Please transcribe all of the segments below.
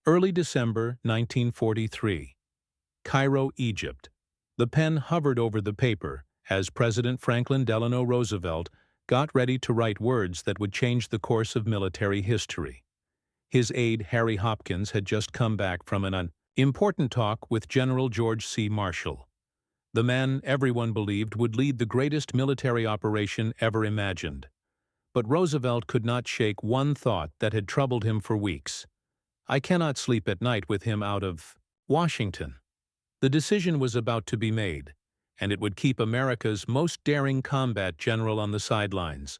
Early December 1943. Cairo, Egypt. The pen hovered over the paper as President Franklin Delano Roosevelt got ready to write words that would change the course of military history. His aide, Harry Hopkins, had just come back from an important talk with General George C. Marshall, the man everyone believed would lead the greatest military operation ever imagined. But Roosevelt could not shake one thought that had troubled him for weeks. "I cannot sleep at night with him out of Washington." The decision was about to be made, and it would keep America's most daring combat general on the sidelines,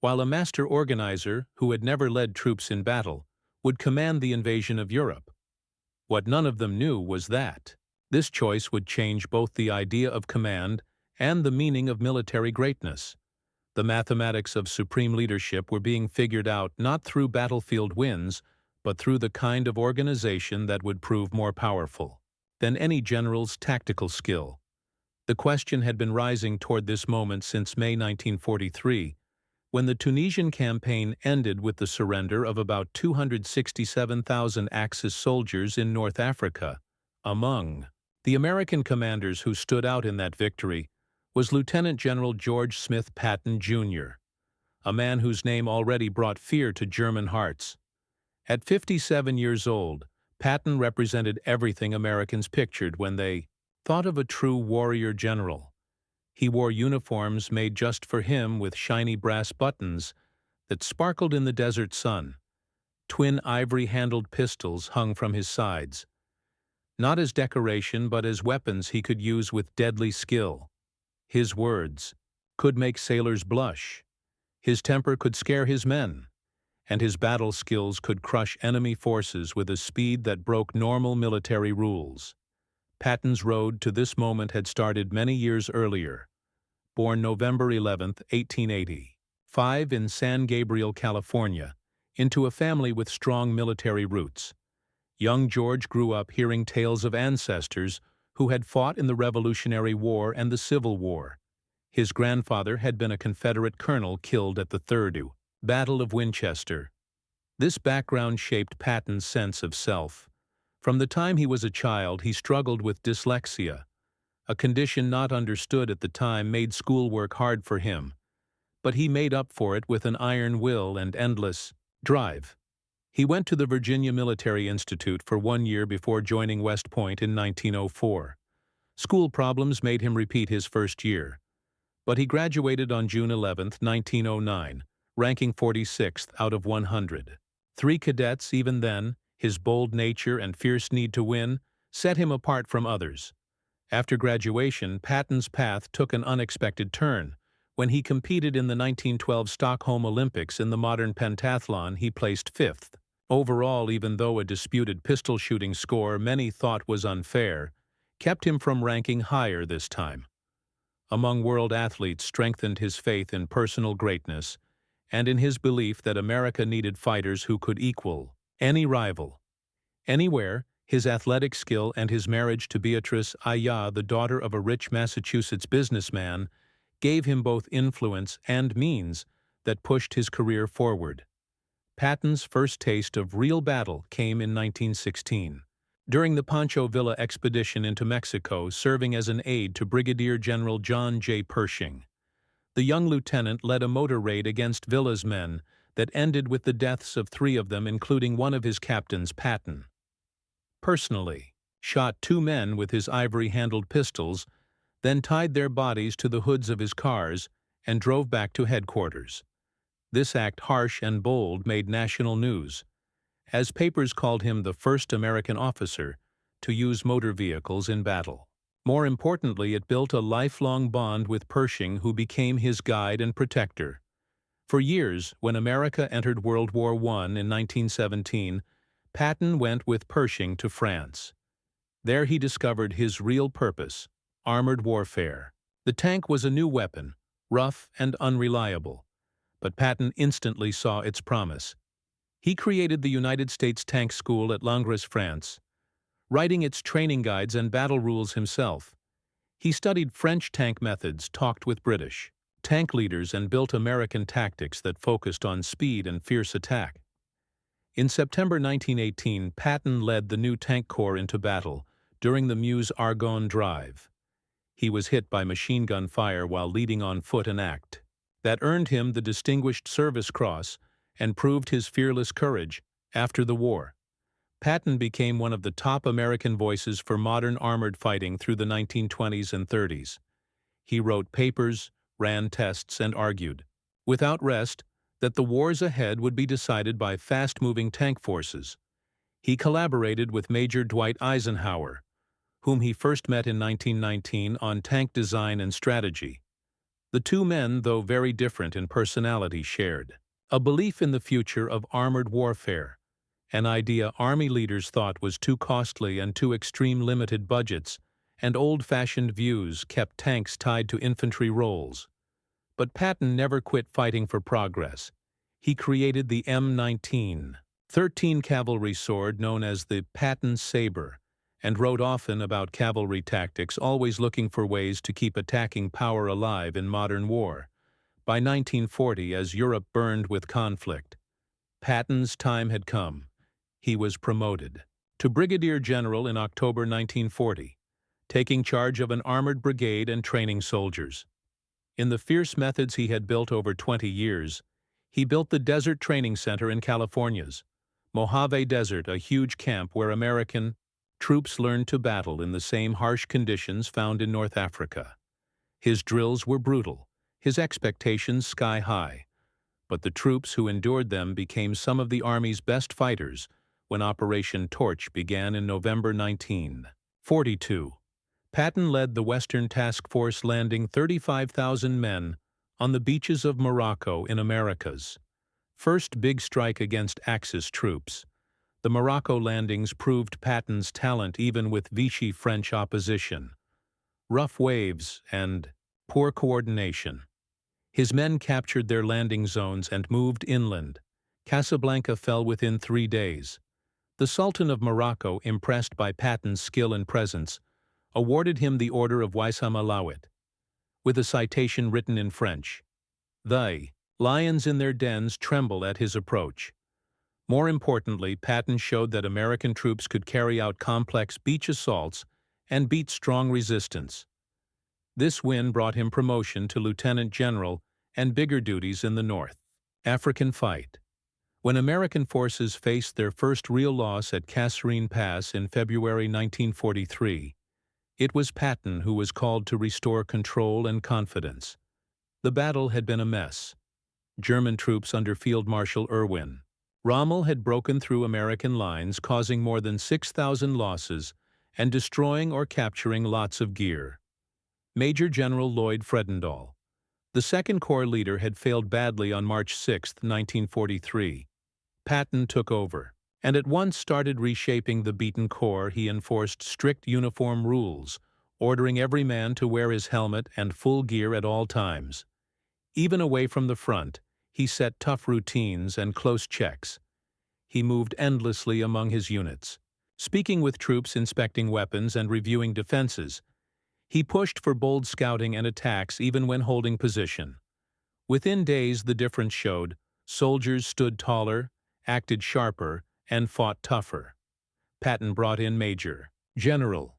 while a master organizer who had never led troops in battle would command the invasion of Europe. What none of them knew was that this choice would change both the idea of command and the meaning of military greatness. The mathematics of supreme leadership were being figured out not through battlefield wins, but through the kind of organization that would prove more powerful than any general's tactical skill. The question had been rising toward this moment since May 1943, when the Tunisian campaign ended with the surrender of about 267,000 Axis soldiers in North Africa. Among the American commanders who stood out in that victory was Lieutenant General George Smith Patton, Jr., a man whose name already brought fear to German hearts. At 57 years old, Patton represented everything Americans pictured when they thought of a true warrior general. He wore uniforms made just for him with shiny brass buttons that sparkled in the desert sun. Twin ivory-handled pistols hung from his sides, not as decoration but as weapons he could use with deadly skill. His words could make sailors blush, his temper could scare his men, and his battle skills could crush enemy forces with a speed that broke normal military rules. Patton's road to this moment had started many years earlier. Born November 11, 1885, in San Gabriel, California, into a family with strong military roots. Young George grew up hearing tales of ancestors who had fought in the Revolutionary War and the Civil War. His grandfather had been a Confederate colonel killed at the Third U. Battle of Winchester. This background shaped Patton's sense of self. From the time he was a child, he struggled with dyslexia. A condition not understood at the time made schoolwork hard for him, but he made up for it with an iron will and endless drive. He went to the Virginia Military Institute for 1 year before joining West Point in 1904. School problems made him repeat his first year, but he graduated on June 11, 1909, ranking 46th out of 100. 3 cadets, even then, his bold nature and fierce need to win, set him apart from others. After graduation, Patton's path took an unexpected turn. When he competed in the 1912 Stockholm Olympics in the modern pentathlon, he placed 5th. Overall, even though a disputed pistol shooting score many thought was unfair, kept him from ranking higher this time. Among world athletes strengthened his faith in personal greatness and in his belief that America needed fighters who could equal any rival. Anywhere, his athletic skill and his marriage to Beatrice Aya, the daughter of a rich Massachusetts businessman, gave him both influence and means that pushed his career forward. Patton's first taste of real battle came in 1916. During the Pancho Villa expedition into Mexico, serving as an aide to Brigadier General John J. Pershing. The young lieutenant led a motor raid against Villa's men that ended with the deaths of 3 of them, including one of his captains, Patton. Personally, shot 2 men with his ivory-handled pistols, then tied their bodies to the hoods of his cars and drove back to headquarters. This act, harsh and bold, made national news, as papers called him the first American officer to use motor vehicles in battle. More importantly, it built a lifelong bond with Pershing, who became his guide and protector. For years, when America entered World War I in 1917, Patton went with Pershing to France. There he discovered his real purpose: armored warfare. The tank was a new weapon, rough and unreliable, but Patton instantly saw its promise. He created the United States Tank School at Langres, France, writing its training guides and battle rules himself. He studied French tank methods, talked with British tank leaders, and built American tactics that focused on speed and fierce attack. In September 1918, Patton led the new Tank Corps into battle during the Meuse-Argonne Drive. He was hit by machine gun fire while leading on foot an act that earned him the Distinguished Service Cross and proved his fearless courage. After the war, Patton became one of the top American voices for modern armored fighting through the 1920s and 30s. He wrote papers, ran tests, and argued, without rest, that the wars ahead would be decided by fast-moving tank forces. He collaborated with Major Dwight Eisenhower, whom he first met in 1919 on tank design and strategy. The two men, though very different in personality, shared a belief in the future of armored warfare, an idea Army leaders thought was too costly and too extreme. Limited budgets and old-fashioned views kept tanks tied to infantry roles. But Patton never quit fighting for progress. He created the M19, 13 cavalry sword known as the Patton Sabre, and wrote often about cavalry tactics, always looking for ways to keep attacking power alive in modern war. By 1940, as Europe burned with conflict, Patton's time had come. He was promoted to brigadier general in October 1940, taking charge of an armored brigade and training soldiers. In the fierce methods he had built over 20 years, he built the Desert Training Center in California's Mojave Desert, a huge camp where American troops learned to battle in the same harsh conditions found in North Africa. His drills were brutal, his expectations sky-high, but the troops who endured them became some of the Army's best fighters when Operation Torch began in November 1942. Patton led the Western Task Force, landing 35,000 men on the beaches of Morocco in America's first big strike against Axis troops. The Morocco landings proved Patton's talent even with Vichy French opposition, rough waves, and poor coordination. His men captured their landing zones and moved inland. Casablanca fell within 3 days. The Sultan of Morocco, impressed by Patton's skill and presence, awarded him the Order of Wissam Alawit, with a citation written in French. The lions in their dens tremble at his approach. More importantly, Patton showed that American troops could carry out complex beach assaults and beat strong resistance. This win brought him promotion to lieutenant general and bigger duties in the North African fight. When American forces faced their first real loss at Kasserine Pass in February 1943, it was Patton who was called to restore control and confidence. The battle had been a mess. German troops under Field Marshal Erwin Rommel had broken through American lines, causing more than 6,000 losses and destroying or capturing lots of gear. Major General Lloyd Fredendall, the Second Corps leader, had failed badly on March 6, 1943. Patton took over and at once started reshaping the beaten corps. He enforced strict uniform rules, ordering every man to wear his helmet and full gear at all times. Even away from the front, he set tough routines and close checks. He moved endlessly among his units, speaking with troops, inspecting weapons, and reviewing defenses. He pushed for bold scouting and attacks even when holding position. Within days, the difference showed. Soldiers stood taller, acted sharper, and fought tougher. Patton brought in Major General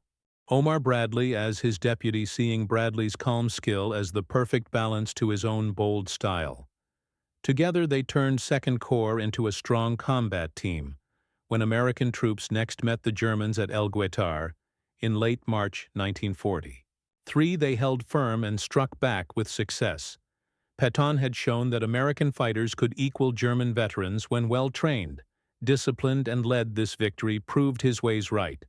Omar Bradley as his deputy, seeing Bradley's calm skill as the perfect balance to his own bold style. Together they turned Second Corps into a strong combat team when American troops next met the Germans at El Guetar in late March 1943. They held firm and struck back with success. Patton had shown that American fighters could equal German veterans when well-trained, disciplined, and led. This victory proved his ways right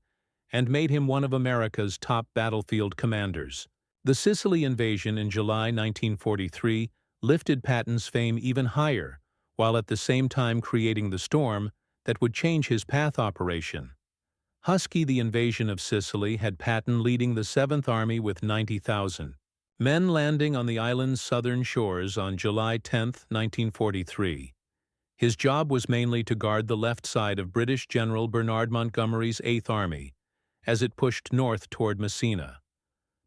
and made him one of America's top battlefield commanders. The Sicily invasion in July 1943 lifted Patton's fame even higher, while at the same time creating the storm that would change his path. Operation Husky, the invasion of Sicily, had Patton leading the 7th Army with 90,000 men, landing on the island's southern shores on July 10, 1943. His job was mainly to guard the left side of British General Bernard Montgomery's 8th Army as it pushed north toward Messina.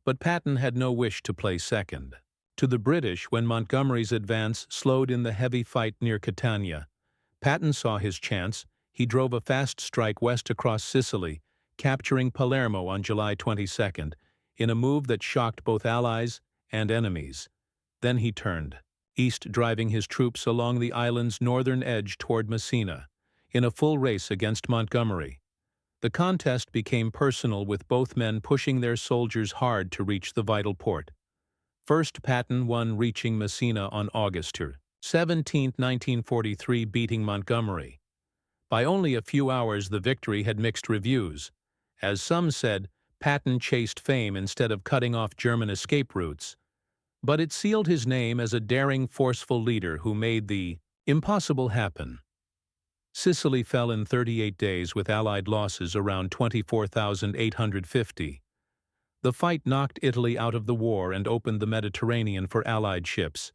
But Patton had no wish to play second to the British when Montgomery's advance slowed in the heavy fight near Catania. Patton saw his chance. he drove a fast strike west across Sicily, capturing Palermo on July 22nd, in a move that shocked both allies and enemies. Then he turned east, driving his troops along the island's northern edge toward Messina, in a full race against Montgomery. The contest became personal, with both men pushing their soldiers hard to reach the vital port. First, Patton won, reaching Messina on August 17, 1943, beating Montgomery. By only a few hours, the victory had mixed reviews. As some said, Patton chased fame instead of cutting off German escape routes. But it sealed his name as a daring, forceful leader who made the impossible happen. Sicily fell in 38 days, with Allied losses around 24,850. The fight knocked Italy out of the war and opened the Mediterranean for Allied ships.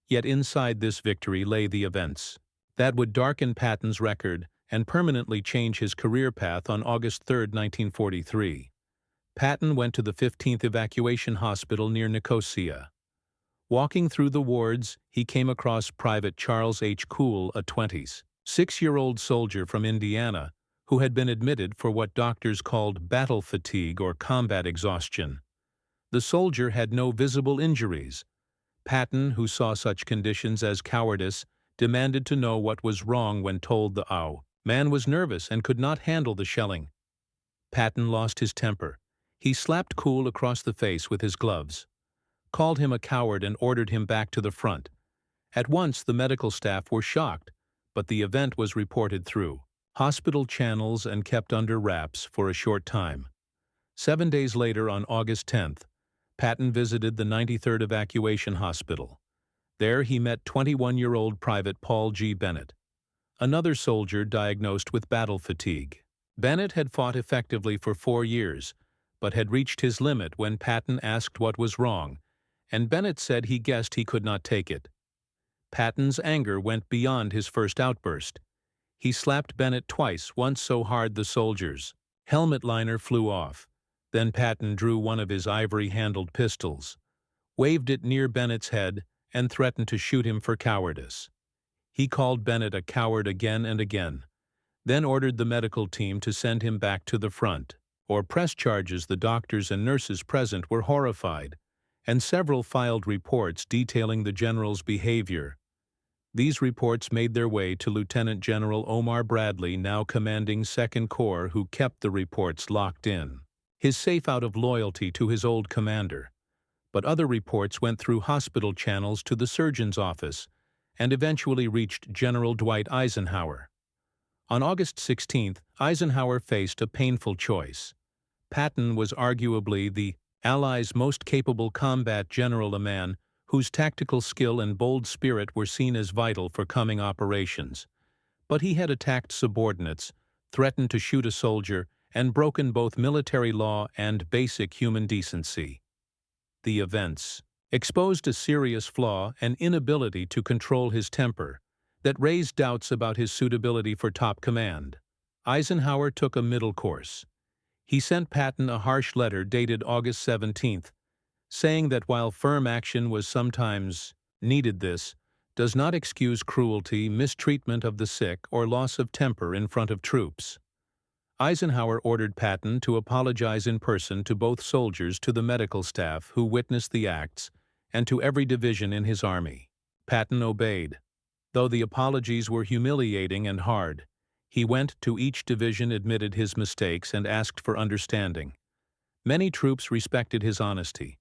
Yet inside this victory lay the events that would darken Patton's record and permanently change his career path. On August 3, 1943, Patton went to the 15th Evacuation Hospital near Nicosia. Walking through the wards, he came across Private Charles H. Cool, a 26-year-old soldier from Indiana, who had been admitted for what doctors called battle fatigue or combat exhaustion. The soldier had no visible injuries. Patton, who saw such conditions as cowardice, demanded to know what was wrong when told the man was nervous and could not handle the shelling. Patton lost his temper. He slapped Cool across the face with his gloves, called him a coward, and ordered him back to the front. At once the medical staff were shocked, but the event was reported through hospital channels and kept under wraps for a short time. 7 days later, on August 10th, Patton visited the 93rd Evacuation Hospital. There he met 21-year-old Private Paul G. Bennett, another soldier diagnosed with battle fatigue. Bennett had fought effectively for 4 years, but had reached his limit when Patton asked what was wrong, and Bennett said he guessed he could not take it. Patton's anger went beyond his first outburst. He slapped Bennett twice, once so hard the soldier's helmet liner flew off. Then Patton drew one of his ivory-handled pistols, waved it near Bennett's head, and threatened to shoot him for cowardice. He called Bennett a coward again and again, then ordered the medical team to send him back to the front, or press charges. The doctors and nurses present were horrified, and several filed reports detailing the general's behavior. These reports made their way to Lieutenant General Omar Bradley, now commanding 2nd Corps, who kept the reports locked in his safe out of loyalty to his old commander. But other reports went through hospital channels to the surgeon's office and eventually reached General Dwight Eisenhower. On August 16th, Eisenhower faced a painful choice. Patton was arguably the Allies' most capable combat general, a man whose tactical skill and bold spirit were seen as vital for coming operations. But he had attacked subordinates, threatened to shoot a soldier, and broken both military law and basic human decency. The events exposed a serious flaw, an inability to control his temper, that raised doubts about his suitability for top command. Eisenhower took a middle course. He sent Patton a harsh letter dated August 17th, saying that while firm action was sometimes needed, this does not excuse cruelty, mistreatment of the sick, or loss of temper in front of troops. Eisenhower ordered Patton to apologize in person to both soldiers, to the medical staff who witnessed the acts, and to every division in his army. Patton obeyed. Though the apologies were humiliating and hard, he went to each division, admitted his mistakes, and asked for understanding. Many troops respected his honesty.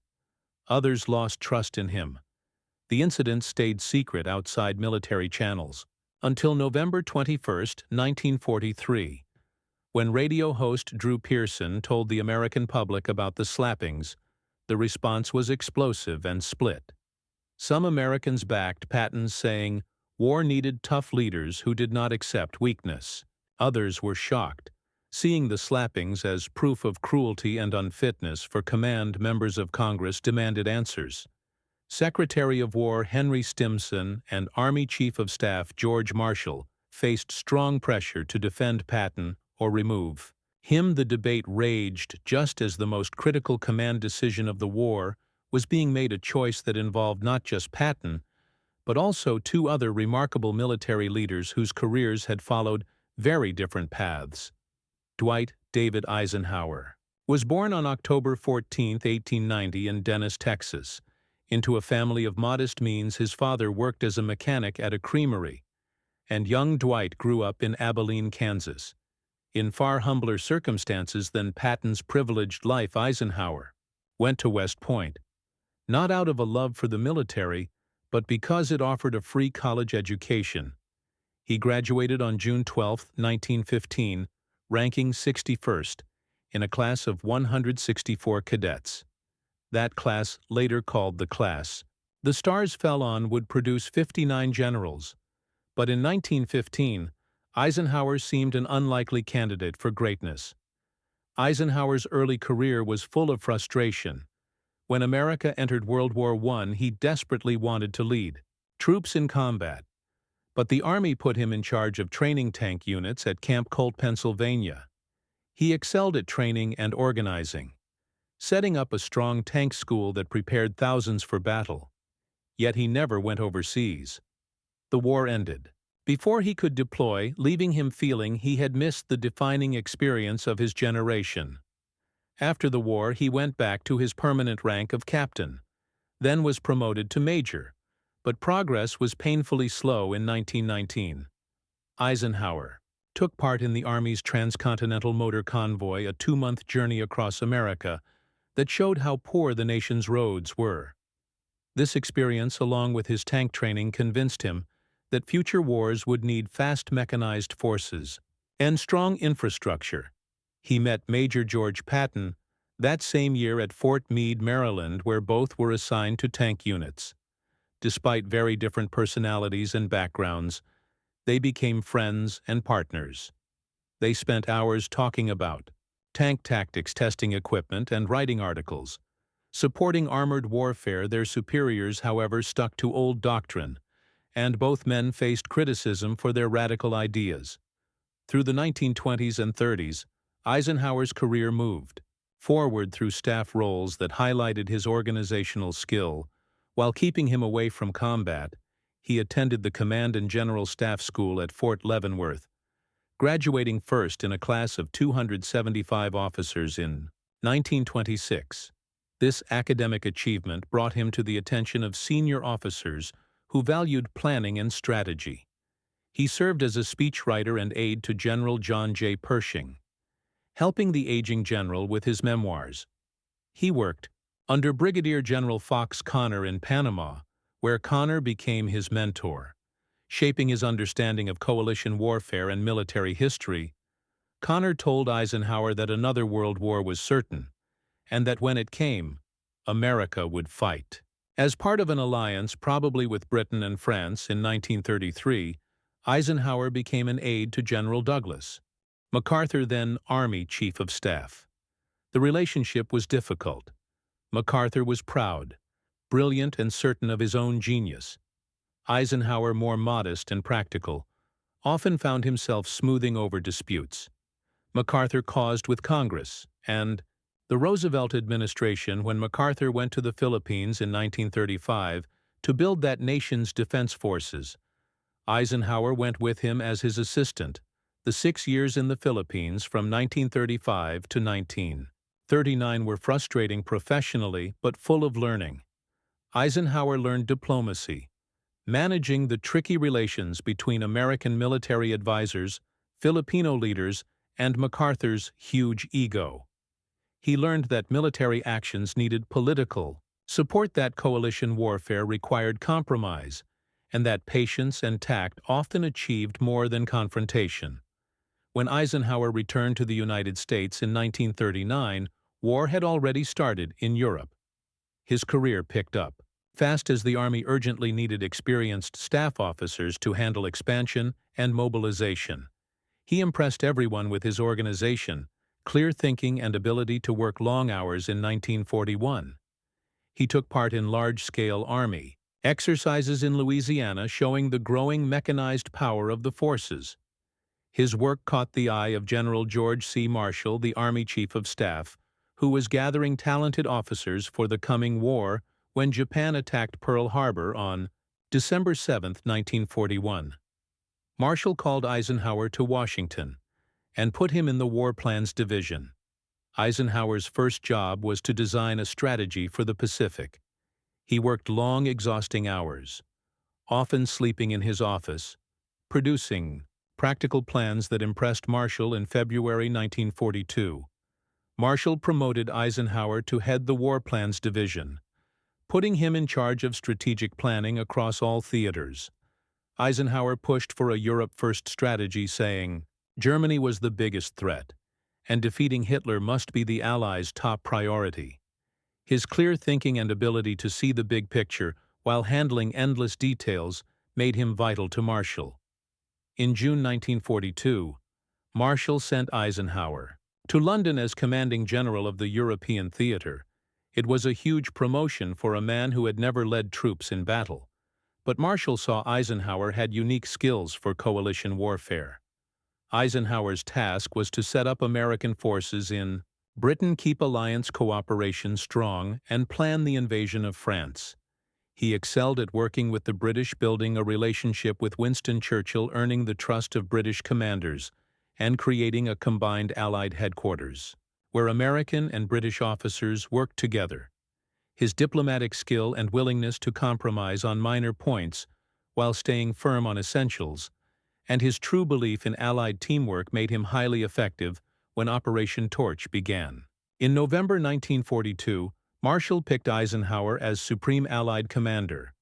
Others lost trust in him. The incident stayed secret outside military channels until November 21, 1943, when radio host Drew Pearson told the American public about the slappings. The response was explosive and split. Some Americans backed Patton, saying war needed tough leaders who did not accept weakness. Others were shocked, seeing the slappings as proof of cruelty and unfitness for command. Members of Congress demanded answers. Secretary of War Henry Stimson and Army Chief of Staff George Marshall faced strong pressure to defend Patton or remove him. The debate raged just as the most critical command decision of the war was being made, a choice that involved not just Patton, but also 2 other remarkable military leaders whose careers had followed very different paths. Dwight David Eisenhower was born on October 14, 1890 in Dennis, Texas. Into a family of modest means, his father worked as a mechanic at a creamery, and young Dwight grew up in Abilene, Kansas. In far humbler circumstances than Patton's privileged life, Eisenhower went to West Point, not out of a love for the military, but because it offered a free college education. He graduated on June 12, 1915, ranking 61st in a class of 164 cadets. That class, later called the class the stars fell on, would produce 59 generals. But in 1915, Eisenhower seemed an unlikely candidate for greatness. Eisenhower's early career was full of frustration. When America entered World War I, he desperately wanted to lead troops in combat. But the Army put him in charge of training tank units at Camp Colt, Pennsylvania. He excelled at training and organizing, setting up a strong tank school that prepared thousands for battle. Yet he never went overseas. The war ended before he could deploy, leaving him feeling he had missed the defining experience of his generation. After the war, he went back to his permanent rank of captain, then was promoted to major, but progress was painfully slow in 1919. Eisenhower took part in the Army's transcontinental motor convoy, a 2-month journey across America that showed how poor the nation's roads were. This experience, along with his tank training, convinced him that future wars would need fast mechanized forces and strong infrastructure. He met Major George Patton that same year at Fort Meade, Maryland, where both were assigned to tank units. Despite very different personalities and backgrounds, they became friends and partners. They spent hours talking about tank tactics, testing equipment, and writing articles. Supporting armored warfare, their superiors, however, stuck to old doctrine, and both men faced criticism for their radical ideas. Through the 1920s and 30s, Eisenhower's career moved forward through staff roles that highlighted his organizational skill. While keeping him away from combat, he attended the Command and General Staff School at Fort Leavenworth, graduating first in a class of 275 officers in 1926. This academic achievement brought him to the attention of senior officers who valued planning and strategy. He served as a speechwriter and aide to General John J. Pershing, helping the aging general with his memoirs. He worked under Brigadier General Fox Connor in Panama, where Connor became his mentor. Shaping his understanding of coalition warfare and military history, Connor told Eisenhower that another world war was certain, and that when it came, America would fight. As part of an alliance, probably with Britain and France, in 1933, Eisenhower became an aide to General Douglas MacArthur, then Army Chief of Staff. The relationship was difficult. MacArthur was proud, brilliant, and certain of his own genius. Eisenhower, more modest and practical, often found himself smoothing over disputes. MacArthur caused with Congress and the Roosevelt administration when MacArthur went to the Philippines in 1935 to build that nation's defense forces. Eisenhower went with him as his assistant. The 6 years in the Philippines from 1935 to 1939 were frustrating professionally but full of learning. Eisenhower learned diplomacy, managing the tricky relations between American military advisors, Filipino leaders, and MacArthur's huge ego. He learned that military actions needed political support, that coalition warfare required compromise, and that patience and tact often achieved more than confrontation. When Eisenhower returned to the United States in 1939, war had already started in Europe. His career picked up fast as the Army urgently needed experienced staff officers to handle expansion and mobilization. He impressed everyone with his organization, clear thinking, and ability to work long hours in 1941. He took part in large-scale Army exercises in Louisiana, showing the growing mechanized power of the forces. His work caught the eye of General George C. Marshall, the Army Chief of Staff, who was gathering talented officers for the coming war when Japan attacked Pearl Harbor on December 7, 1941. Marshall called Eisenhower to Washington and put him in the War Plans Division. Eisenhower's first job was to design a strategy for the Pacific. He worked long, exhausting hours, often sleeping in his office, producing practical plans that impressed Marshall. In February 1942, Marshall promoted Eisenhower to head the War Plans Division, putting him in charge of strategic planning across all theaters. Eisenhower pushed for a Europe-first strategy, saying, Germany was the biggest threat, and defeating Hitler must be the Allies' top priority. His clear thinking and ability to see the big picture while handling endless details made him vital to Marshall. In June 1942, Marshall sent Eisenhower to London as commanding general of the European theater. It was a huge promotion for a man who had never led troops in battle. But Marshall saw Eisenhower had unique skills for coalition warfare. Eisenhower's task was to set up American forces in Britain, keep alliance cooperation strong, and plan the invasion of France. He excelled at working with the British, building a relationship with Winston Churchill, earning the trust of British commanders, and creating a combined Allied headquarters, where American and British officers worked together. His diplomatic skill and willingness to compromise on minor points while staying firm on essentials, and his true belief in Allied teamwork made him highly effective when Operation Torch began. In November 1942, Marshall picked Eisenhower as Supreme Allied Commander.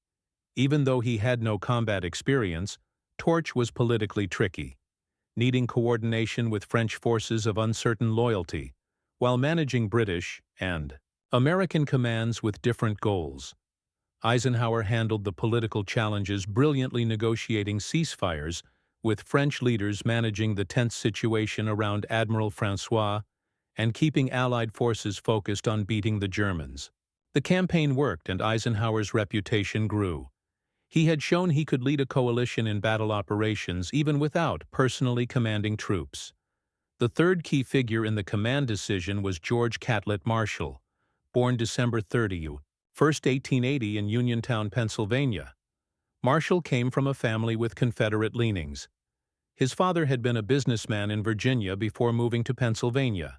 Even though he had no combat experience, Torch was politically tricky, needing coordination with French forces of uncertain loyalty, while managing British and American commands with different goals. Eisenhower handled the political challenges brilliantly, negotiating ceasefires, with French leaders managing the tense situation around Admiral François and keeping Allied forces focused on beating the Germans. The campaign worked and Eisenhower's reputation grew. He had shown he could lead a coalition in battle operations even without personally commanding troops. The third key figure in the command decision was George Catlett Marshall, born December 30, 1880 in Uniontown, Pennsylvania. Marshall came from a family with Confederate leanings. His father had been a businessman in Virginia before moving to Pennsylvania.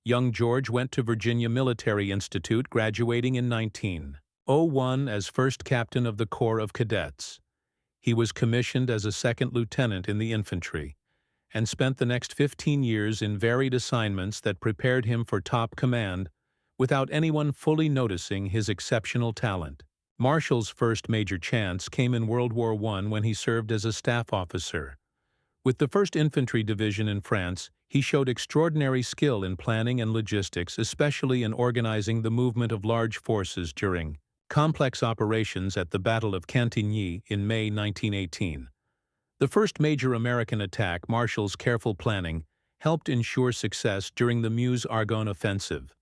Young George went to Virginia Military Institute, graduating in 1901 as first captain of the Corps of Cadets. He was commissioned as a second lieutenant in the infantry, and spent the next 15 years in varied assignments that prepared him for top command without anyone fully noticing his exceptional talent. Marshall's first major chance came in World War I when he served as a staff officer. With the 1st Infantry Division in France, he showed extraordinary skill in planning and logistics, especially in organizing the movement of large forces during complex operations at the Battle of Cantigny in May 1918. The first major American attack, Marshall's careful planning helped ensure success during the Meuse-Argonne offensive.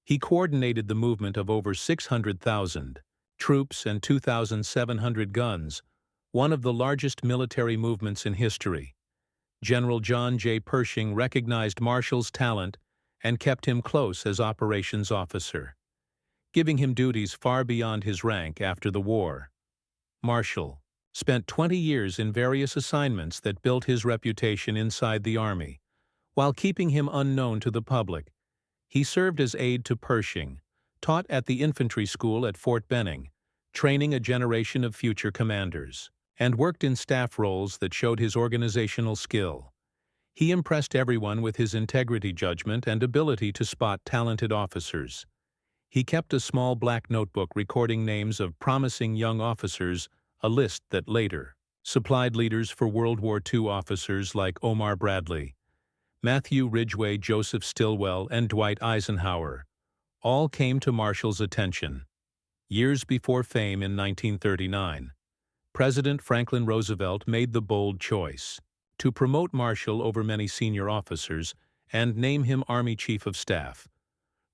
He coordinated the movement of over 600,000 troops and 2,700 guns, one of the largest military movements in history. General John J. Pershing recognized Marshall's talent and kept him close as operations officer, giving him duties far beyond his rank after the war. Marshall spent 20 years in various assignments that built his reputation inside the Army, while keeping him unknown to the public. He served as aide to Pershing, taught at the infantry school at Fort Benning, training a generation of future commanders, and worked in staff roles that showed his organizational skill. He impressed everyone with his integrity, judgment, and ability to spot talented officers. He kept a small black notebook recording names of promising young officers, a list that later supplied leaders for World War II officers like Omar Bradley, Matthew Ridgway, Joseph Stilwell, and Dwight Eisenhower. All came to Marshall's attention. Years before fame in 1939, President Franklin Roosevelt made the bold choice to promote Marshall over many senior officers and name him Army Chief of Staff.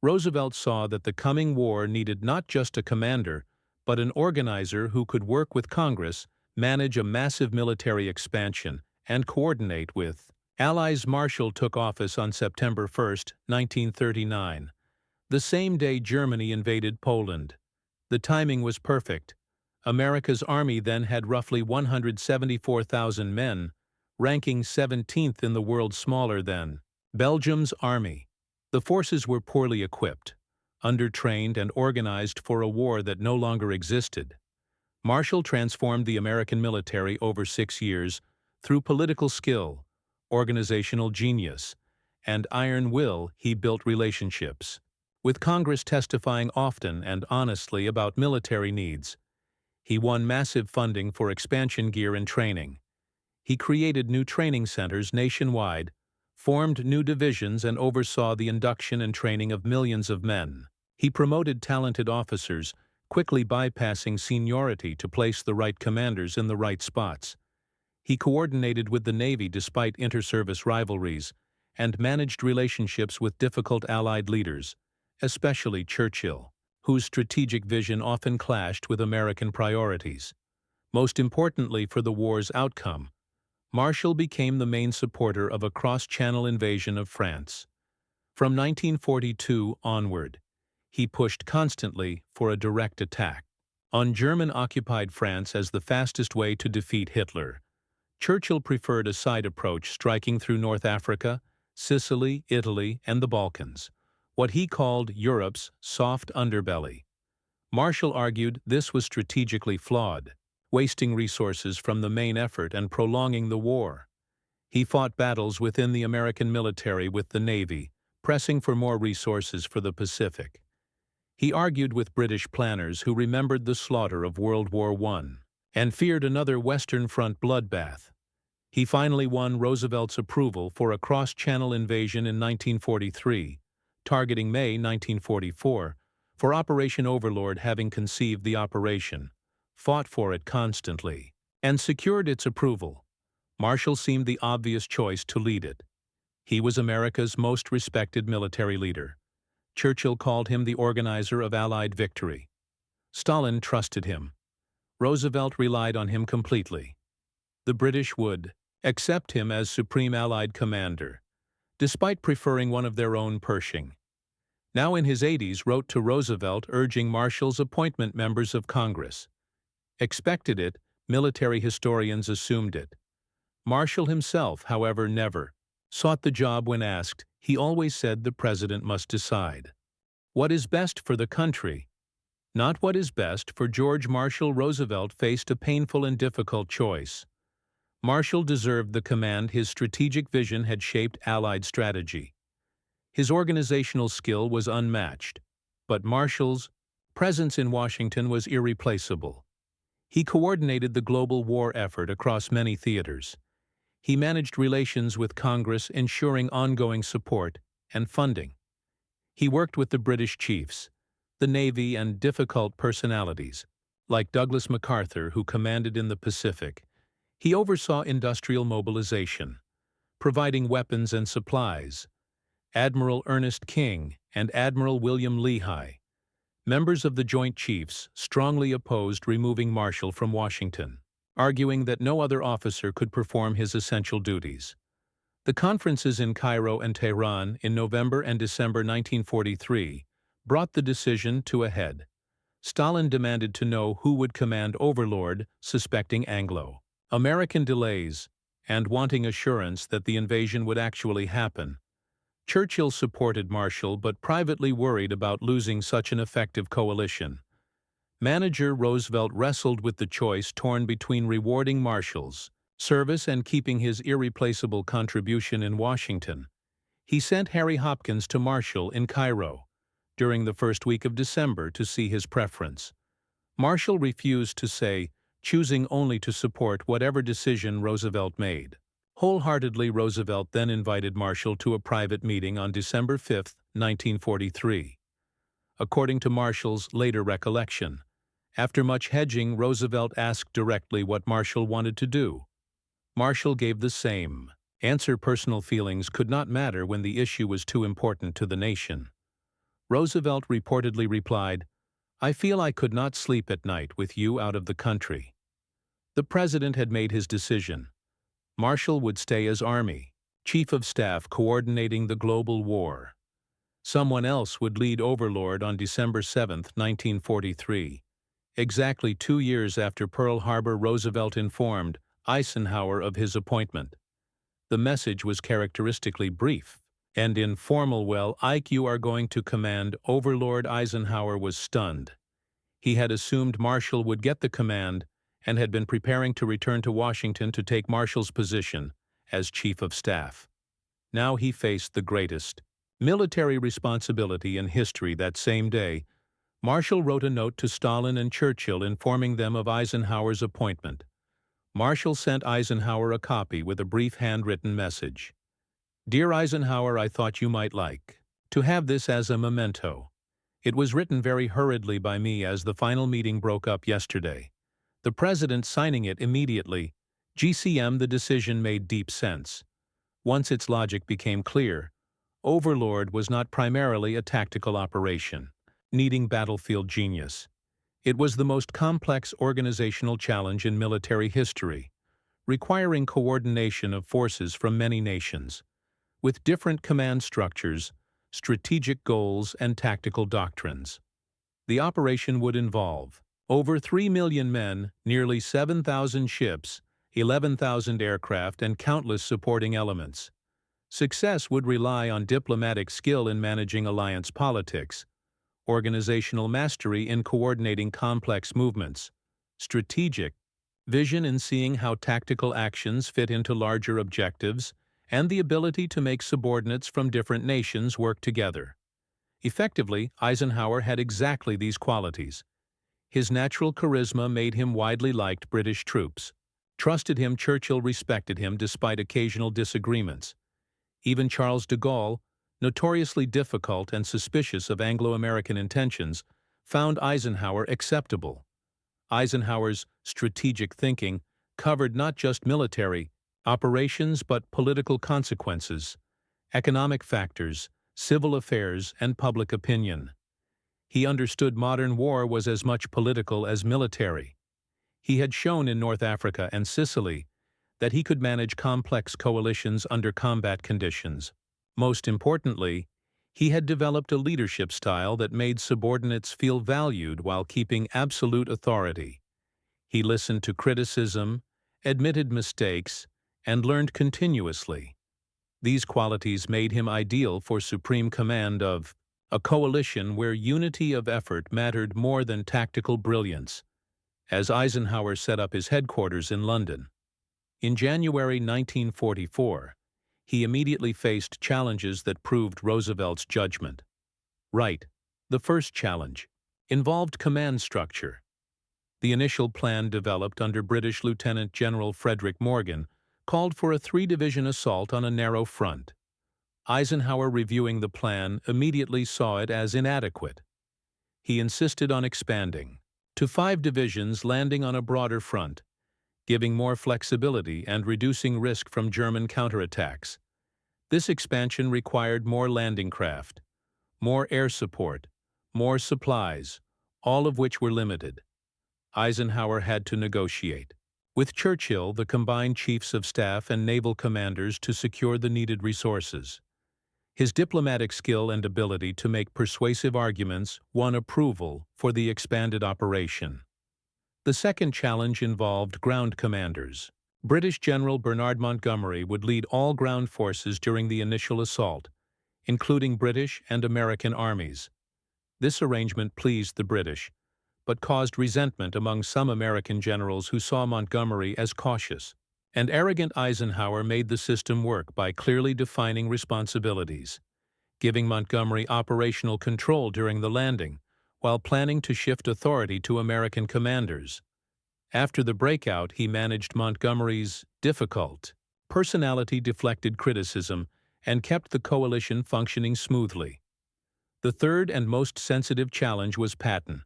Roosevelt saw that the coming war needed not just a commander, but an organizer who could work with Congress, manage a massive military expansion, and coordinate with Allies. Marshall took office on September 1, 1939, the same day Germany invaded Poland. The timing was perfect. America's army then had roughly 174,000 men, ranking 17th in the world, smaller than Belgium's army. The forces were poorly equipped, undertrained, and organized for a war that no longer existed. Marshall transformed the American military over 6 years through political skill, organizational genius, and iron will. He built relationships with Congress, testifying often and honestly about military needs. He won massive funding for expansion gear and training. He created new training centers nationwide, formed new divisions, and oversaw the induction and training of millions of men. He promoted talented officers, quickly bypassing seniority to place the right commanders in the right spots. He coordinated with the Navy despite inter-service rivalries, and managed relationships with difficult Allied leaders, especially Churchill, whose strategic vision often clashed with American priorities. Most importantly for the war's outcome, Marshall became the main supporter of a cross-channel invasion of France. From 1942 onward, he pushed constantly for a direct attack on German-occupied France as the fastest way to defeat Hitler. Churchill preferred a side approach, striking through North Africa, Sicily, Italy, and the Balkans, what he called Europe's soft underbelly. Marshall argued this was strategically flawed, wasting resources from the main effort and prolonging the war. He fought battles within the American military with the Navy, pressing for more resources for the Pacific. He argued with British planners who remembered the slaughter of World War I and feared another Western Front bloodbath. He finally won Roosevelt's approval for a cross-channel invasion in 1943, targeting May 1944, for Operation Overlord, having conceived the operation, fought for it constantly, and secured its approval. Marshall seemed the obvious choice to lead it. He was America's most respected military leader. Churchill called him the organizer of Allied victory. Stalin trusted him. Roosevelt relied on him completely. The British would accept him as Supreme Allied Commander, despite preferring one of their own, Pershing, now in his 80s, wrote to Roosevelt urging Marshall's appointment. Members of Congress expected it, military historians assumed it. Marshall himself, however, never sought the job when asked. He always said the president must decide what is best for the country, not what is best for George Marshall. Roosevelt faced a painful and difficult choice. Marshall deserved the command. His strategic vision had shaped Allied strategy. His organizational skill was unmatched, but Marshall's presence in Washington was irreplaceable. He coordinated the global war effort across many theaters. He managed relations with Congress, ensuring ongoing support and funding. He worked with the British chiefs, the Navy, and difficult personalities, like Douglas MacArthur, who commanded in the Pacific. He oversaw industrial mobilization, providing weapons and supplies. Admiral Ernest King and Admiral William Lehigh, members of the Joint Chiefs, strongly opposed removing Marshall from Washington, arguing that no other officer could perform his essential duties. The conferences in Cairo and Tehran in November and December 1943 brought the decision to a head. Stalin demanded to know who would command Overlord, suspecting Anglo-American delays and wanting assurance that the invasion would actually happen. Churchill supported Marshall but privately worried about losing such an effective coalition. Manager Roosevelt wrestled with the choice, torn between rewarding Marshall's service and keeping his irreplaceable contribution in Washington. He sent Harry Hopkins to Marshall in Cairo during the first week of December to see his preference. Marshall refused to say, choosing only to support whatever decision Roosevelt made. Wholeheartedly, Roosevelt then invited Marshall to a private meeting on December 5, 1943. According to Marshall's later recollection, after much hedging, Roosevelt asked directly what Marshall wanted to do. Marshall gave the same answer: personal feelings could not matter when the issue was too important to the nation. Roosevelt reportedly replied, "I feel I could not sleep at night with you out of the country." The president had made his decision. Marshall would stay as Army Chief of Staff, coordinating the global war. Someone else would lead Overlord on December 7, 1943, Exactly 2 years after Pearl Harbor, Roosevelt informed Eisenhower of his appointment. The message was characteristically brief and informal. "Well, Ike, you are going to command Overlord." Eisenhower was stunned. He had assumed Marshall would get the command and had been preparing to return to Washington to take Marshall's position as Chief of Staff. Now he faced the greatest military responsibility in history. That same day, Marshall wrote a note to Stalin and Churchill informing them of Eisenhower's appointment. Marshall sent Eisenhower a copy with a brief handwritten message. "Dear Eisenhower, I thought you might like to have this as a memento. It was written very hurriedly by me as the final meeting broke up yesterday. The President signing it immediately. GCM, the decision made deep sense. Once its logic became clear, Overlord was not primarily a tactical operation, needing battlefield genius. It was the most complex organizational challenge in military history, requiring coordination of forces from many nations, with different command structures, strategic goals, and tactical doctrines. The operation would involve over 3 million men, nearly 7,000 ships, 11,000 aircraft, and countless supporting elements. Success would rely on diplomatic skill in managing alliance politics, organizational mastery in coordinating complex movements, strategic vision in seeing how tactical actions fit into larger objectives, and the ability to make subordinates from different nations work together. Effectively, Eisenhower had exactly these qualities. His natural charisma made him widely liked. British troops trusted him. Churchill respected him despite occasional disagreements. Even Charles de Gaulle, notoriously difficult and suspicious of Anglo-American intentions, found Eisenhower acceptable. Eisenhower's strategic thinking covered not just military operations but political consequences, economic factors, civil affairs, and public opinion. He understood modern war was as much political as military. He had shown in North Africa and Sicily that he could manage complex coalitions under combat conditions. Most importantly, he had developed a leadership style that made subordinates feel valued while keeping absolute authority. He listened to criticism, admitted mistakes, and learned continuously. These qualities made him ideal for supreme command of a coalition where unity of effort mattered more than tactical brilliance. As Eisenhower set up his headquarters in London in January 1944, he immediately faced challenges that proved Roosevelt's judgment. Right. The first challenge involved command structure. The initial plan, developed under British Lieutenant General Frederick Morgan, called for a 3-division assault on a narrow front. Eisenhower, reviewing the plan, immediately saw it as inadequate. He insisted on expanding to 5 divisions, landing on a broader front, giving more flexibility and reducing risk from German counterattacks. This expansion required more landing craft, more air support, more supplies, all of which were limited. Eisenhower had to negotiate with Churchill, the combined chiefs of staff and naval commanders, to secure the needed resources. His diplomatic skill and ability to make persuasive arguments won approval for the expanded operation. The second challenge involved ground commanders. British General Bernard Montgomery would lead all ground forces during the initial assault, including British and American armies. This arrangement pleased the British, but caused resentment among some American generals who saw Montgomery as cautious and arrogant. Eisenhower made the system work by clearly defining responsibilities, giving Montgomery operational control during the landing, while planning to shift authority to American commanders. After the breakout, he managed Montgomery's difficult personality, deflected criticism, and kept the coalition functioning smoothly. The third and most sensitive challenge was Patton.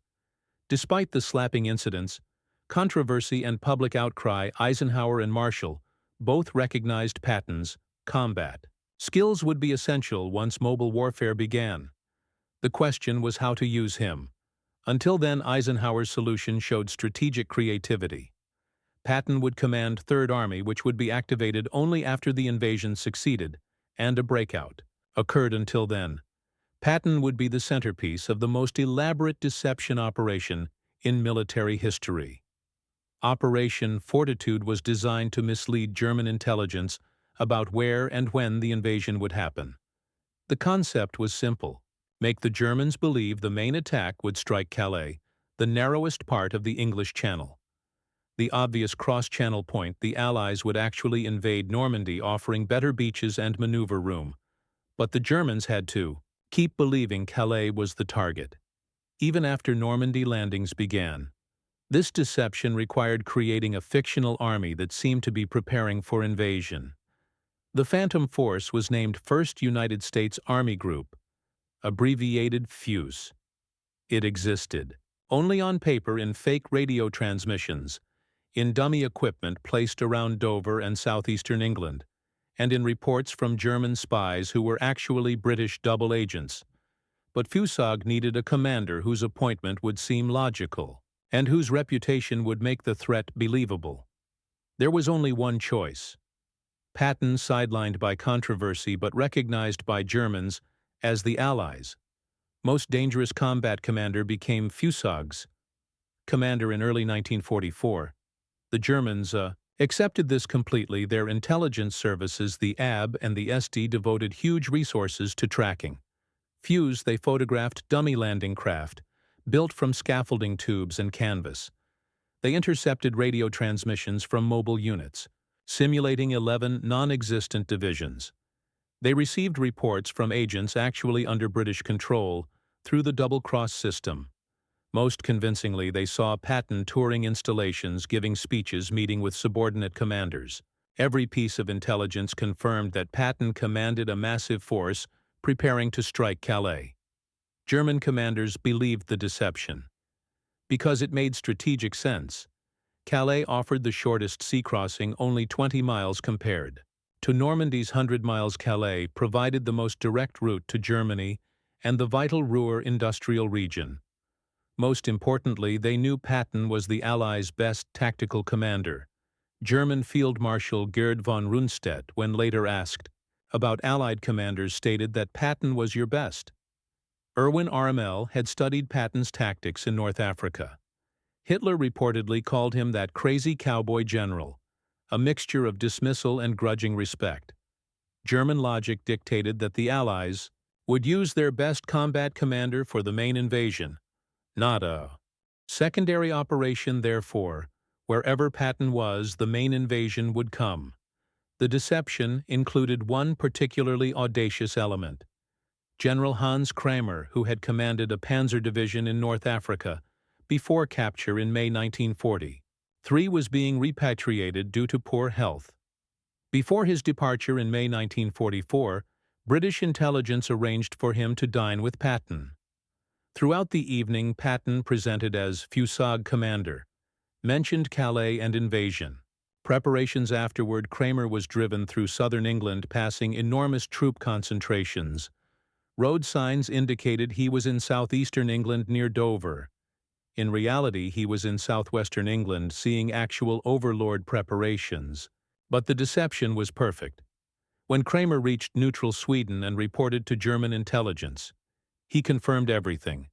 Despite the slapping incidents, controversy, and public outcry, Eisenhower and Marshall both recognized Patton's combat skills would be essential once mobile warfare began. The question was how to use him. Until then, Eisenhower's solution showed strategic creativity. Patton would command Third Army, which would be activated only after the invasion succeeded and a breakout occurred. Until then, Patton would be the centerpiece of the most elaborate deception operation in military history. Operation Fortitude was designed to mislead German intelligence about where and when the invasion would happen. The concept was simple: make the Germans believe the main attack would strike Calais, the narrowest part of the English Channel. The obvious cross-channel point, the Allies would actually invade Normandy, offering better beaches and maneuver room. But the Germans had to keep believing Calais was the target, even after Normandy landings began. This deception required creating a fictional army that seemed to be preparing for invasion. The Phantom Force was named First United States Army Group, abbreviated FUSE. It existed only on paper, in fake radio transmissions, in dummy equipment placed around Dover and southeastern England, and in reports from German spies who were actually British double agents. But FUSAG needed a commander whose appointment would seem logical, and whose reputation would make the threat believable. There was only one choice: Patton, sidelined by controversy but recognized by Germans as the Allies' most dangerous combat commander, became FUSAG's commander in early 1944. The Germans accepted this completely. Their intelligence services, the AB and the SD, devoted huge resources to tracking. FUSE, they photographed dummy landing craft, built from scaffolding tubes and canvas. They intercepted radio transmissions from mobile units, simulating 11 non-existent divisions. They received reports from agents actually under British control through the double-cross system. Most convincingly, they saw Patton touring installations, giving speeches, meeting with subordinate commanders. Every piece of intelligence confirmed that Patton commanded a massive force preparing to strike Calais. German commanders believed the deception because it made strategic sense. Calais offered the shortest sea crossing, only 20 miles compared to Normandy's 100 miles. Calais provided the most direct route to Germany and the vital Ruhr industrial region. Most importantly, they knew Patton was the Allies' best tactical commander. German Field Marshal Gerd von Rundstedt, when later asked about Allied commanders, stated that Patton was your best. Erwin Rommel had studied Patton's tactics in North Africa. Hitler reportedly called him that crazy cowboy general, a mixture of dismissal and grudging respect. German logic dictated that the Allies would use their best combat commander for the main invasion, not a secondary operation. Therefore, wherever Patton was, the main invasion would come. The deception included one particularly audacious element. General Hans Kramer, who had commanded a panzer division in North Africa before capture in May 1943, was being repatriated due to poor health. Before his departure in May 1944, British intelligence arranged for him to dine with Patton. Throughout the evening, Patton, presented as FUSAG commander, mentioned Calais and invasion. Preparations afterward, Kramer was driven through southern England, passing enormous troop concentrations. Road signs indicated he was in southeastern England near Dover. In reality, he was in southwestern England, seeing actual Overlord preparations. But the deception was perfect. When Kramer reached neutral Sweden and reported to German intelligence, he confirmed everything.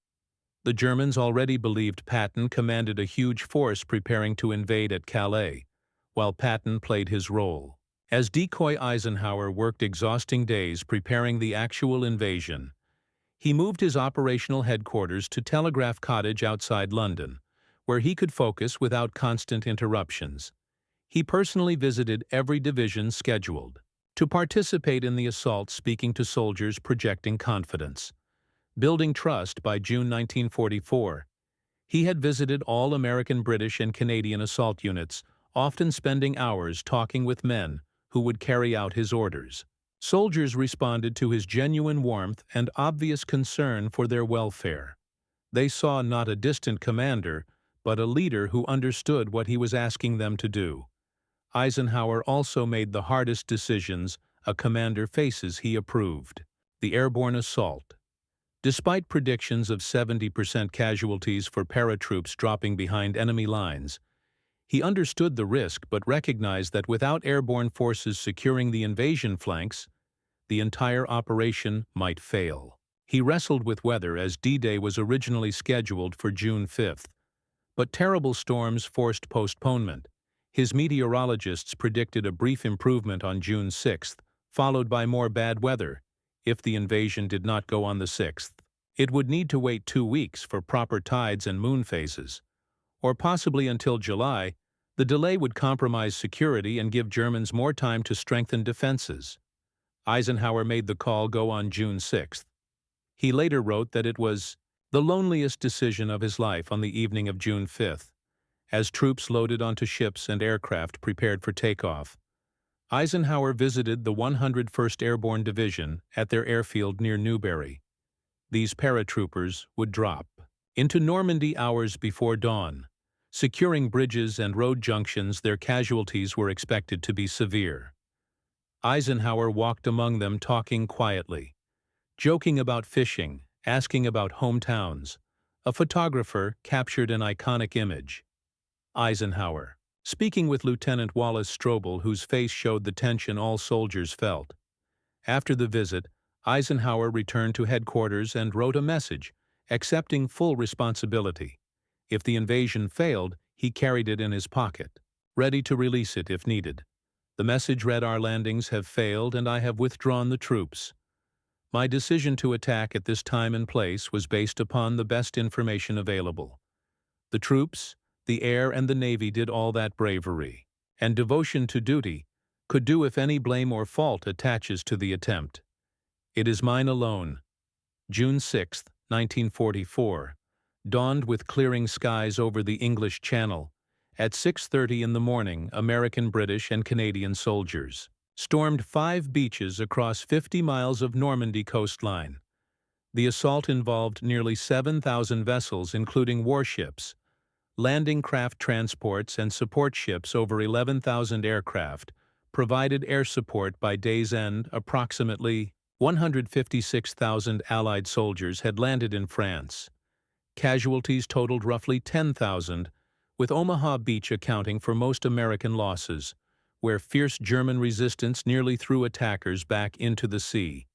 The Germans already believed Patton commanded a huge force preparing to invade at Calais, while Patton played his role as decoy. Eisenhower worked exhausting days preparing the actual invasion. He moved his operational headquarters to Telegraph Cottage outside London, where he could focus without constant interruptions. He personally visited every division scheduled to participate in the assault, speaking to soldiers, projecting confidence, building trust. By June 1944, he had visited all American, British, and Canadian assault units, often spending hours talking with men who would carry out his orders. Soldiers responded to his genuine warmth and obvious concern for their welfare. They saw not a distant commander, but a leader who understood what he was asking them to do. Eisenhower also made the hardest decisions a commander faces. He approved the airborne assault. Despite predictions of 70% casualties for paratroops dropping behind enemy lines, he understood the risk but recognized that without airborne forces securing the invasion flanks, the entire operation might fail. He wrestled with weather, as D-Day was originally scheduled for June 5. But terrible storms forced postponement. His meteorologists predicted a brief improvement on June 6th, followed by more bad weather, if the invasion did not go on the 6th. It would need to wait 2 weeks for proper tides and moon phases, or possibly until July. The delay would compromise security and give Germans more time to strengthen defenses. Eisenhower made the call go on June 6th. He later wrote that it was the loneliest decision of his life on the evening of June 5th, as troops loaded onto ships and aircraft prepared for takeoff. Eisenhower visited the 101st Airborne Division at their airfield near Newbury. These paratroopers would drop into Normandy hours before dawn. Securing bridges and road junctions, their casualties were expected to be severe. Eisenhower walked among them, talking quietly, joking about fishing, asking about hometowns. A photographer captured an iconic image. Eisenhower, speaking with Lieutenant Wallace Strobel, whose face showed the tension all soldiers felt. After the visit, Eisenhower returned to headquarters and wrote a message, accepting full responsibility. If the invasion failed, he carried it in his pocket, ready to release it if needed. The message read, "Our landings have failed and I have withdrawn the troops. My decision to attack at this time and place was based upon the best information available. The troops, the air and the Navy did all that bravery and devotion to duty could do if any blame or fault attaches to the attempt. It is mine alone." June 6, 1944, dawned with clearing skies over the English Channel. At 6:30 in the morning, American, British, and Canadian soldiers stormed 5 beaches across 50 miles of Normandy coastline. The assault involved nearly 7,000 vessels, including warships, landing craft transports, and support ships. Over 11,000 aircraft provided air support. By day's end, approximately 156,000 Allied soldiers had landed in France. Casualties totaled roughly 10,000, with Omaha Beach accounting for most American losses, where fierce German resistance nearly threw attackers back into the sea.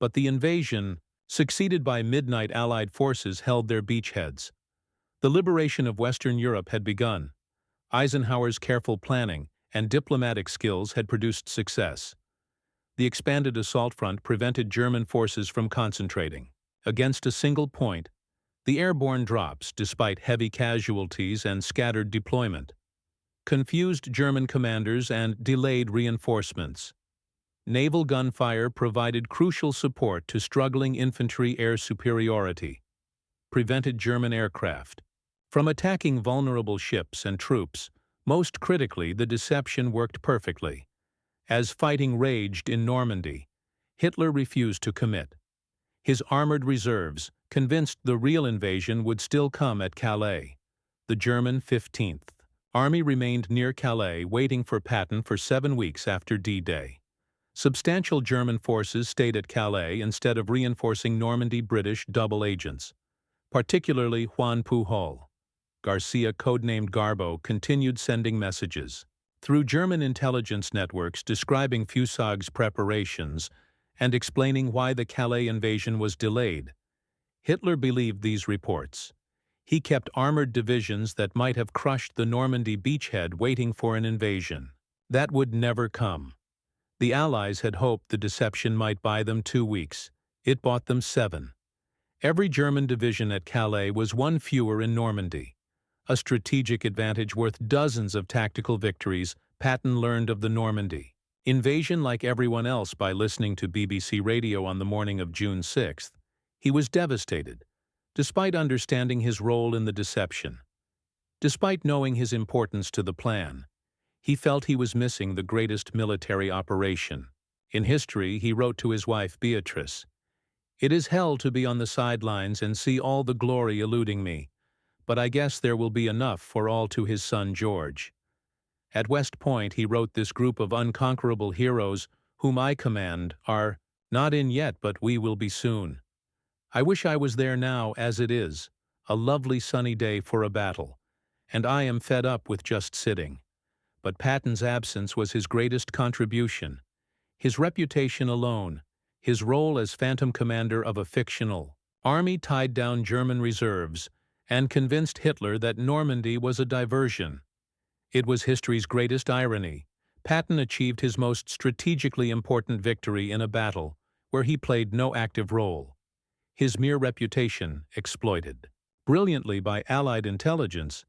But the invasion, succeeded by midnight, Allied forces held their beachheads. The liberation of Western Europe had begun. Eisenhower's careful planning and diplomatic skills had produced success. The expanded assault front prevented German forces from concentrating against a single point. The airborne drops, despite heavy casualties and scattered deployment, confused German commanders and delayed reinforcements. Naval gunfire provided crucial support to struggling infantry. Air superiority prevented German aircraft from attacking vulnerable ships and troops. Most critically, the deception worked perfectly. As fighting raged in Normandy, Hitler refused to commit. His armored reserves, convinced the real invasion would still come at Calais. The German 15th Army remained near Calais, waiting for Patton for 7 weeks after D-Day. Substantial German forces stayed at Calais instead of reinforcing Normandy. British double agents, particularly Juan Pujol Garcia, codenamed Garbo, continued sending messages through German intelligence networks describing FUSAG's preparations and explaining why the Calais invasion was delayed. Hitler believed these reports. He kept armored divisions that might have crushed the Normandy beachhead waiting for an invasion that would never come. The Allies had hoped the deception might buy them 2 weeks. It bought them 7. Every German division at Calais was one fewer in Normandy, a strategic advantage worth dozens of tactical victories. Patton learned of the Normandy invasion like everyone else by listening to BBC radio on the morning of June 6. He was devastated, despite understanding his role in the deception. Despite knowing his importance to the plan, he felt he was missing the greatest military operation in history. He wrote to his wife Beatrice, "It is hell to be on the sidelines and see all the glory eluding me, but I guess there will be enough for all." To his son George. At West Point, he wrote, "This group of unconquerable heroes whom I command are not in yet, but we will be soon. I wish I was there now. As it is, a lovely sunny day for a battle, and I am fed up with just sitting." But Patton's absence was his greatest contribution. His reputation alone, his role as phantom commander of a fictional army, tied down German reserves and convinced Hitler that Normandy was a diversion. It was history's greatest irony. Patton achieved his most strategically important victory in a battle where he played no active role. His mere reputation exploited. Brilliantly by Allied intelligence,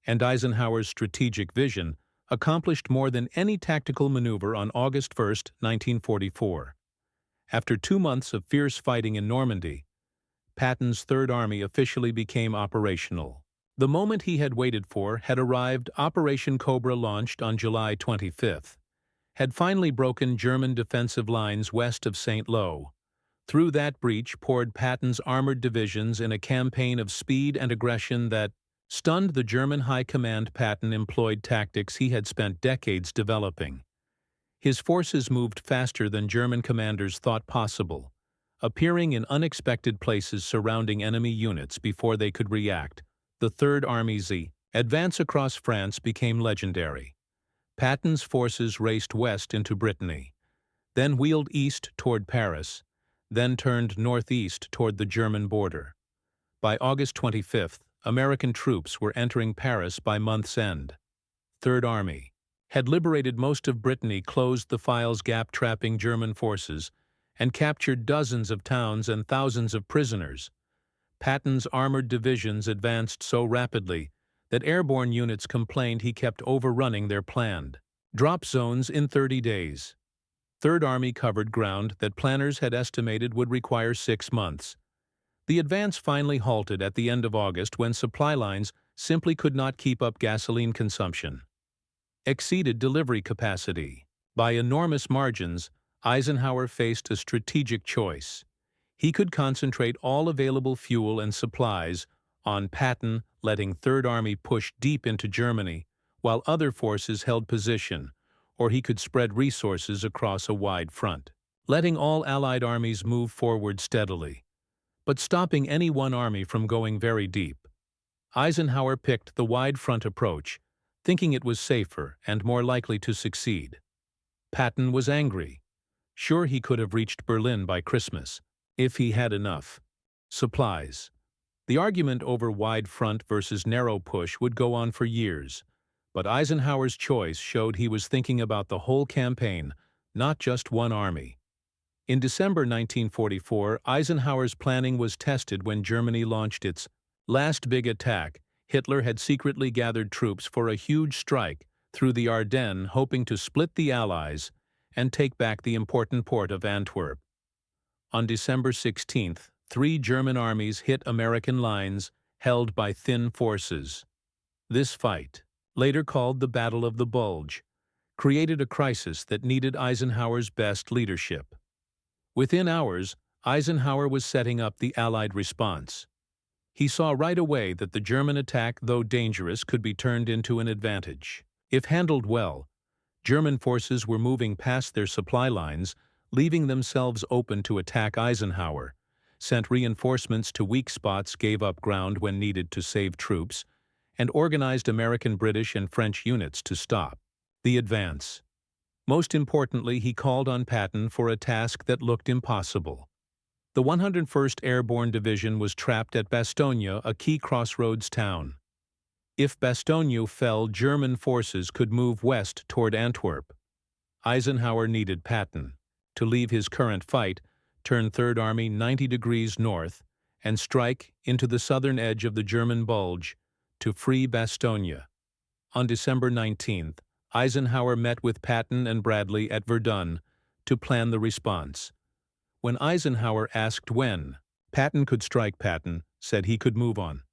and Eisenhower's strategic vision accomplished more than any tactical maneuver on August 1, 1944. After 2 months of fierce fighting in Normandy, Patton's Third Army officially became operational. The moment he had waited for had arrived. Operation Cobra, launched on July 25, had finally broken German defensive lines west of St. Lo. Through that breach poured Patton's armored divisions in a campaign of speed and aggression that stunned the German high command. Patton employed tactics he had spent decades developing. His forces moved faster than German commanders thought possible, appearing in unexpected places surrounding enemy units before they could react. The Third Army's advance across France became legendary. Patton's forces raced west into Brittany, then wheeled east toward Paris, then turned northeast toward the German border. By August 25, American troops were entering Paris by month's end. Third Army had liberated most of Brittany, closed the Files Gap, trapping German forces, and captured dozens of towns and thousands of prisoners. Patton's armored divisions advanced so rapidly that airborne units complained he kept overrunning their planned drop zones in 30 days. Third Army covered ground that planners had estimated would require 6 months. The advance finally halted at the end of August when supply lines simply could not keep up. Gasoline consumption exceeded delivery capacity. By enormous margins, Eisenhower faced a strategic choice. He could concentrate all available fuel and supplies on Patton, letting Third Army push deep into Germany, while other forces held position, or he could spread resources across a wide front, letting all Allied armies move forward steadily, but stopping any one army from going very deep. Eisenhower picked the wide front approach, thinking it was safer and more likely to succeed. Patton was angry. Sure, he could have reached Berlin by Christmas, if he had enough supplies. The argument over wide front versus narrow push would go on for years, but Eisenhower's choice showed he was thinking about the whole campaign, not just one army. In December 1944, Eisenhower's planning was tested when Germany launched its last big attack. Hitler had secretly gathered troops for a huge strike through the Ardennes, hoping to split the Allies and take back the important port of Antwerp. On December 16, 3 German armies hit American lines held by thin forces. This fight, later called the Battle of the Bulge, created a crisis that needed Eisenhower's best leadership. Within hours, Eisenhower was setting up the Allied response. He saw right away that the German attack, though dangerous, could be turned into an advantage. If handled well, German forces were moving past their supply lines, leaving themselves open to attack. Eisenhower sent reinforcements to weak spots, gave up ground when needed to save troops, and organized American, British, and French units to stop the advance. Most importantly, he called on Patton for a task that looked impossible. The 101st Airborne Division was trapped at Bastogne, a key crossroads town. If Bastogne fell, German forces could move west toward Antwerp. Eisenhower needed Patton to leave his current fight, turn Third Army 90 degrees north, and strike into the southern edge of the German Bulge to free Bastogne. On December 19th, Eisenhower met with Patton and Bradley at Verdun to plan the response. When Eisenhower asked when Patton could strike, Patton said he could move on.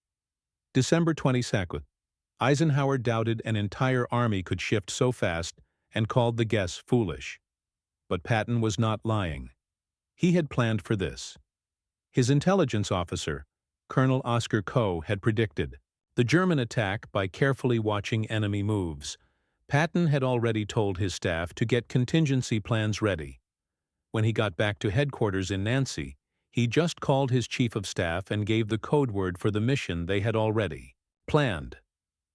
December 22nd, Eisenhower doubted an entire army could shift so fast and called the guess foolish. But Patton was not lying. He had planned for this. His intelligence officer, Colonel Oscar Coe, had predicted the German attack by carefully watching enemy moves. Patton had already told his staff to get contingency plans ready. When he got back to headquarters in Nancy, he just called his chief of staff and gave the code word for the mission they had already planned.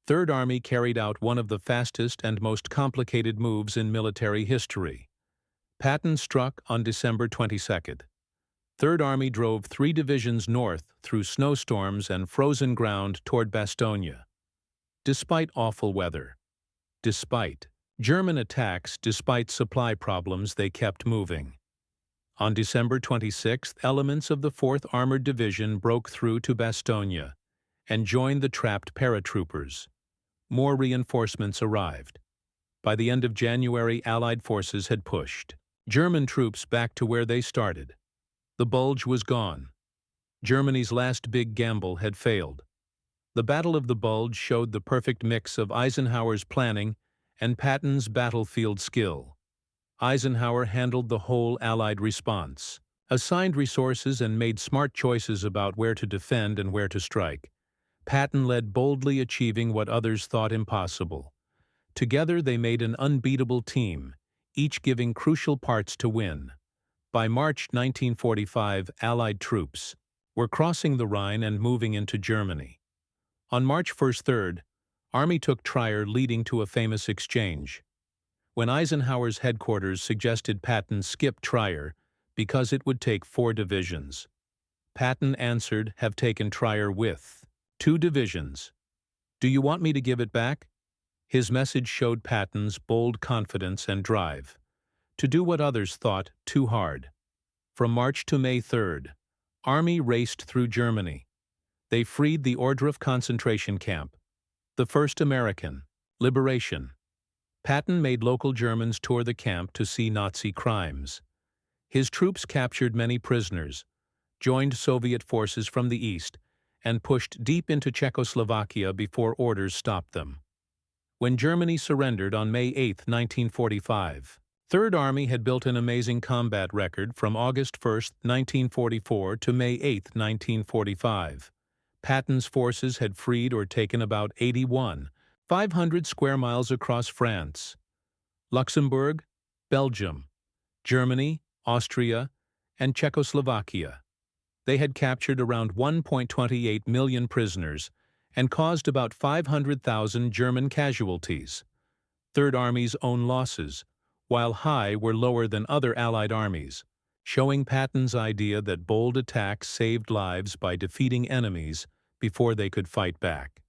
Third Army carried out one of the fastest and most complicated moves in military history. Patton struck on December 22nd. Third Army drove 3 divisions north through snowstorms and frozen ground toward Bastogne. Despite awful weather. Despite German attacks, despite supply problems, they kept moving. On December 26, elements of the 4th Armored Division broke through to Bastogne and joined the trapped paratroopers. More reinforcements arrived. By the end of January, Allied forces had pushed German troops back to where they started. The bulge was gone. Germany's last big gamble had failed. The Battle of the Bulge showed the perfect mix of Eisenhower's planning and Patton's battlefield skill. Eisenhower handled the whole Allied response, assigned resources and made smart choices about where to defend and where to strike. Patton led boldly, achieving what others thought impossible. Together they made an unbeatable team, each giving crucial parts to win. By March 1945, Allied troops were crossing the Rhine and moving into Germany. On March 1-3, Army took Trier, leading to a famous exchange. When Eisenhower's headquarters suggested Patton skip Trier because it would take 4 divisions, Patton answered, "Have taken Trier with 2 divisions. Do you want me to give it back?" His message showed Patton's bold confidence and drive to do what others thought too hard. From March to May 3, Army raced through Germany. They freed the Ohrdruf concentration camp, the first American liberation. Patton made local Germans tour the camp to see Nazi crimes. His troops captured many prisoners, joined Soviet forces from the east, and pushed deep into Czechoslovakia before orders stopped them. When Germany surrendered on May 8, 1945, Third Army had built an amazing combat record from August 1, 1944 to May 8, 1945. Patton's forces had freed or taken about 500 square miles across France, Luxembourg, Belgium, Germany, Austria, and Czechoslovakia. They had captured around 1.28 million prisoners and caused about 500,000 German casualties. Third Army's own losses, while high, were lower than other Allied armies, showing Patton's idea that bold attacks saved lives by defeating enemies before they could fight back.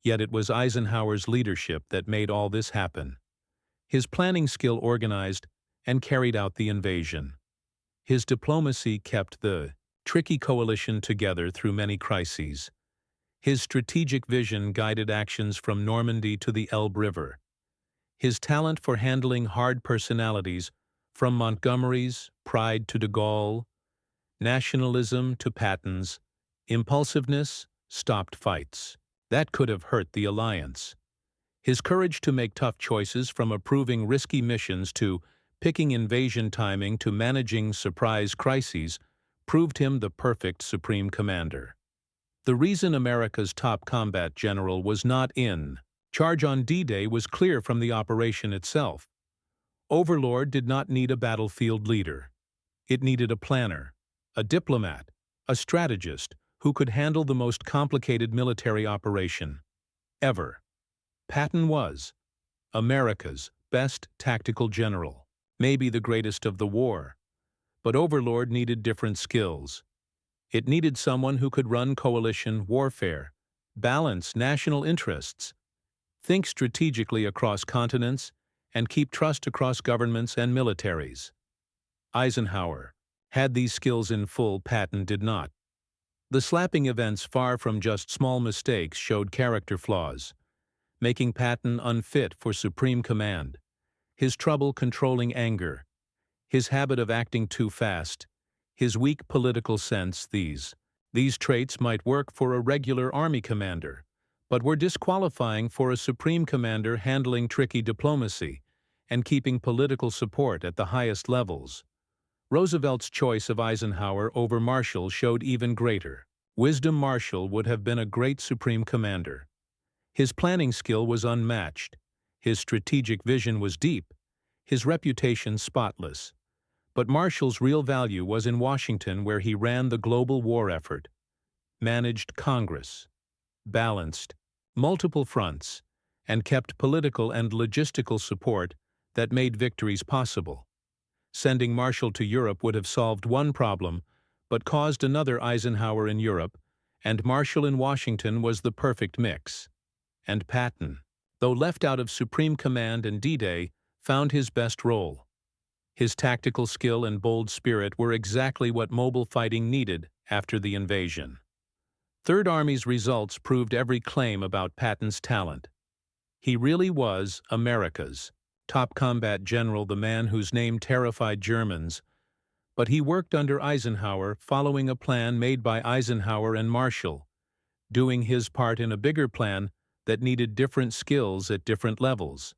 Yet it was Eisenhower's leadership that made all this happen. His planning skill organized and carried out the invasion. His diplomacy kept the tricky coalition together through many crises. His strategic vision guided actions from Normandy to the Elbe River. His talent for handling hard personalities, from Montgomery's pride to de Gaulle, nationalism to Patton's impulsiveness, stopped fights that could have hurt the alliance. His courage to make tough choices, from approving risky missions to picking invasion timing to managing surprise crises, proved him the perfect supreme commander. The reason America's top combat general was not in charge on D-Day was clear from the operation itself. Overlord did not need a battlefield leader. It needed a planner, a diplomat, a strategist who could handle the most complicated military operation ever. Patton was America's best tactical general, maybe the greatest of the war. But Overlord needed different skills. It needed someone who could run coalition warfare, balance national interests, think strategically across continents, and keep trust across governments and militaries. Eisenhower had these skills in full. Patton did not. The slapping events, far from just small mistakes, showed character flaws, making Patton unfit for supreme command. His trouble controlling anger, his habit of acting too fast, his weak political sense, these traits might work for a regular army commander, but were disqualifying for a supreme commander handling tricky diplomacy and keeping political support at the highest levels. Roosevelt's choice of Eisenhower over Marshall showed even greater wisdom. Marshall would have been a great supreme commander. His planning skill was unmatched, his strategic vision was deep, his reputation spotless. But Marshall's real value was in Washington, where he ran the global war effort, managed Congress, balanced multiple fronts, and kept political and logistical support that made victories possible. Sending Marshall to Europe would have solved one problem, but caused another Eisenhower in Europe, and Marshall in Washington was the perfect mix. And Patton, though left out of Supreme Command and D-Day, found his best role. His tactical skill and bold spirit were exactly what mobile fighting needed after the invasion. Third Army's results proved every claim about Patton's talent. He really was America's top combat general, the man whose name terrified Germans, but he worked under Eisenhower following a plan made by Eisenhower and Marshall, doing his part in a bigger plan that needed different skills at different levels.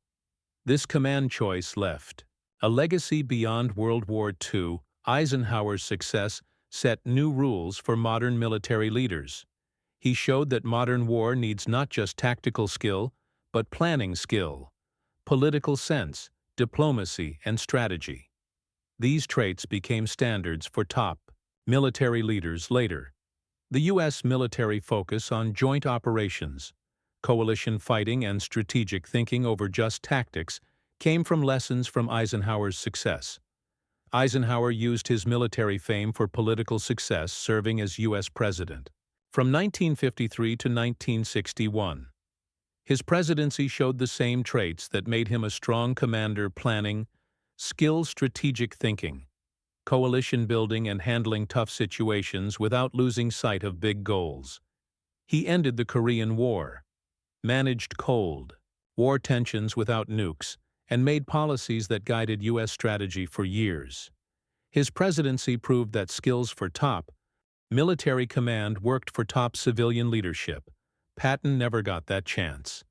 This command choice left a legacy beyond World War II. Eisenhower's success set new rules for modern military leaders. He showed that modern war needs not just tactical skill, but planning skill, political sense, diplomacy, and strategy. These traits became standards for top military leaders later. The U.S. military focus on joint operations, coalition fighting, and strategic thinking over just tactics came from lessons from Eisenhower's success. Eisenhower used his military fame for political success, serving as U.S. president. From 1953 to 1961, his presidency showed the same traits that made him a strong commander: planning, skill, strategic thinking, coalition building, and handling tough situations without losing sight of big goals. He ended the Korean War, managed Cold War tensions without nukes, and made policies that guided U.S. strategy for years. His presidency proved that skills for top military command worked for top civilian leadership. Patton never got that chance.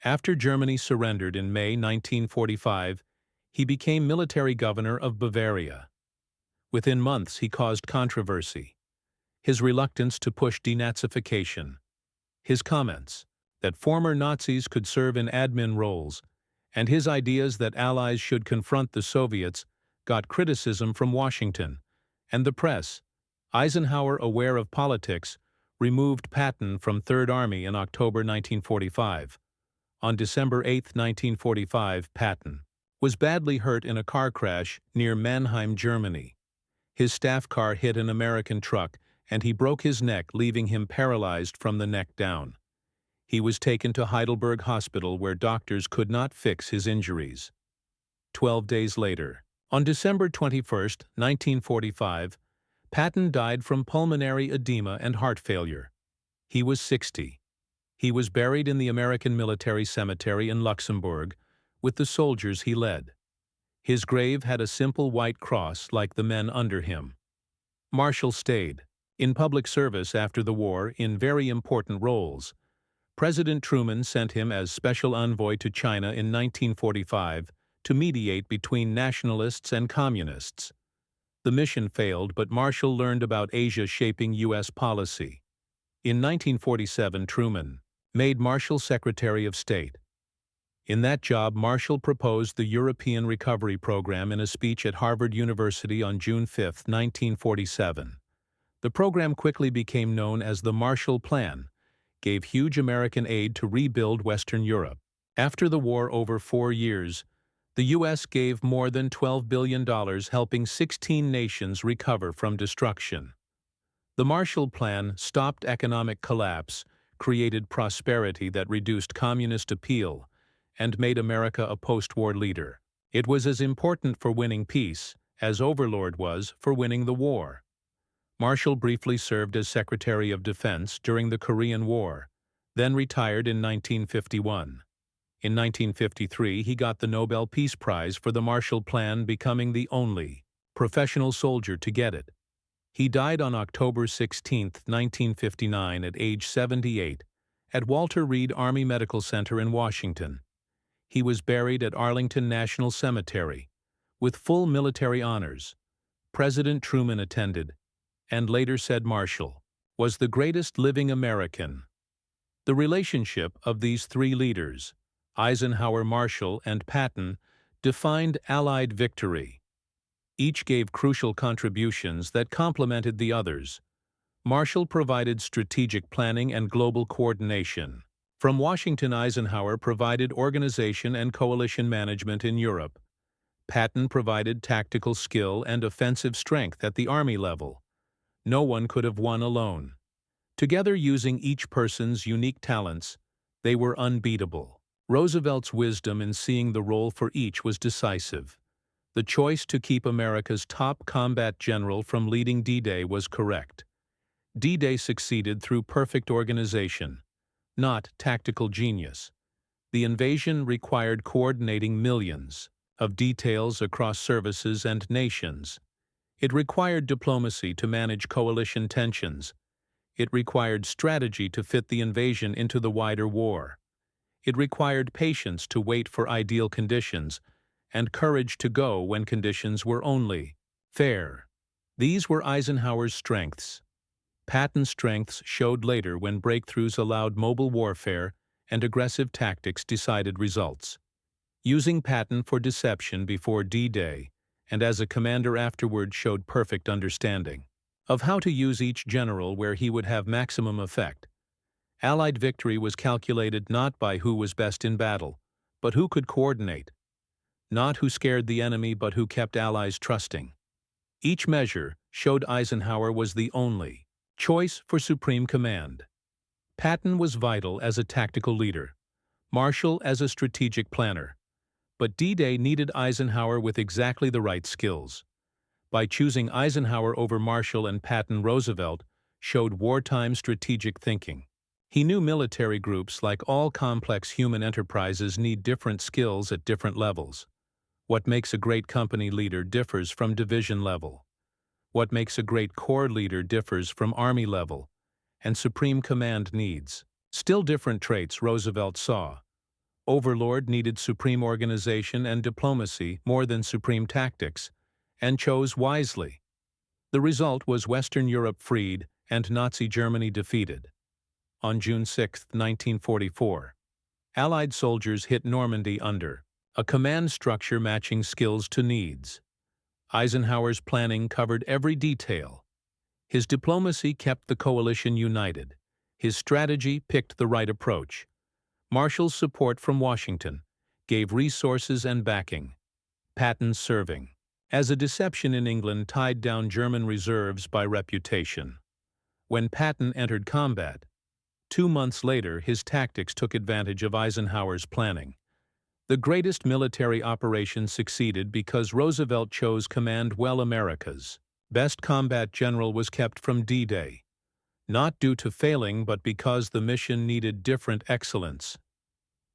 After Germany surrendered in May 1945, he became military governor of Bavaria. Within months, he caused controversy. His reluctance to push denazification, his comments that former Nazis could serve in admin roles, and his ideas that Allies should confront the Soviets got criticism from Washington and the press. Eisenhower, aware of politics, removed Patton from Third Army in October 1945. On December 8, 1945, Patton was badly hurt in a car crash near Mannheim, Germany. His staff car hit an American truck, and he broke his neck, leaving him paralyzed from the neck down. He was taken to Heidelberg Hospital, where doctors could not fix his injuries. 12 days later, on December 21, 1945, Patton died from pulmonary edema and heart failure. He was 60. He was buried in the American Military Cemetery in Luxembourg with the soldiers he led. His grave had a simple white cross like the men under him. Marshall stayed in public service after the war in very important roles. President Truman sent him as special envoy to China in 1945 to mediate between nationalists and communists. The mission failed, but Marshall learned about Asia shaping U.S. policy. In 1947, Truman made Marshall Secretary of State. In that job, Marshall proposed the European Recovery Program in a speech at Harvard University on June 5, 1947. The program quickly became known as the Marshall Plan, gave huge American aid to rebuild Western Europe. After the war, over 4 years, the U.S. gave more than $12 billion, helping 16 nations recover from destruction. The Marshall Plan stopped economic collapse, created prosperity that reduced communist appeal, and made America a post-war leader. It was as important for winning peace as Overlord was for winning the war. Marshall briefly served as Secretary of Defense during the Korean War, then retired in 1951. In 1953, he got the Nobel Peace Prize for the Marshall Plan, becoming the only professional soldier to get it. He died on October 16, 1959, at age 78, at Walter Reed Army Medical Center in Washington. He was buried at Arlington National Cemetery, with full military honors. President Truman attended, and later said Marshall was the greatest living American. The relationship of these three leaders, Eisenhower, Marshall, and Patton, defined Allied victory. Each gave crucial contributions that complemented the others. Marshall provided strategic planning and global coordination. From Washington, Eisenhower provided organization and coalition management in Europe. Patton provided tactical skill and offensive strength at the Army level. No one could have won alone. Together, using each person's unique talents, they were unbeatable. Roosevelt's wisdom in seeing the role for each was decisive. The choice to keep America's top combat general from leading D-Day was correct. D-Day succeeded through perfect organization, not tactical genius. The invasion required coordinating millions of details across services and nations. It required diplomacy to manage coalition tensions. It required strategy to fit the invasion into the wider war. It required patience to wait for ideal conditions, and courage to go when conditions were only fair. These were Eisenhower's strengths. Patton's strengths showed later when breakthroughs allowed mobile warfare and aggressive tactics decided results. Using Patton for deception before D-Day and as a commander afterward showed perfect understanding of how to use each general where he would have maximum effect. Allied victory was calculated not by who was best in battle, but who could coordinate. Not who scared the enemy, but who kept allies trusting. Each measure showed Eisenhower was the only choice for supreme command. Patton was vital as a tactical leader, Marshall as a strategic planner. But D-Day needed Eisenhower with exactly the right skills. By choosing Eisenhower over Marshall and Patton, Roosevelt showed wartime strategic thinking. He knew military groups, like all complex human enterprises, need different skills at different levels. What makes a great company leader differs from division level. What makes a great corps leader differs from army level, and supreme command needs still different traits. Roosevelt saw Overlord needed supreme organization and diplomacy more than supreme tactics, and chose wisely. The result was Western Europe freed and Nazi Germany defeated. On June 6, 1944, Allied soldiers hit Normandy under a command structure matching skills to needs. Eisenhower's planning covered every detail. His diplomacy kept the coalition united. His strategy picked the right approach. Marshall's support from Washington gave resources and backing. Patton's serving as a deception in England tied down German reserves by reputation. When Patton entered combat, 2 months later his tactics took advantage of Eisenhower's planning. The greatest military operation succeeded because Roosevelt chose command well. America's best combat general was kept from D-Day, not due to failing but because the mission needed different excellence.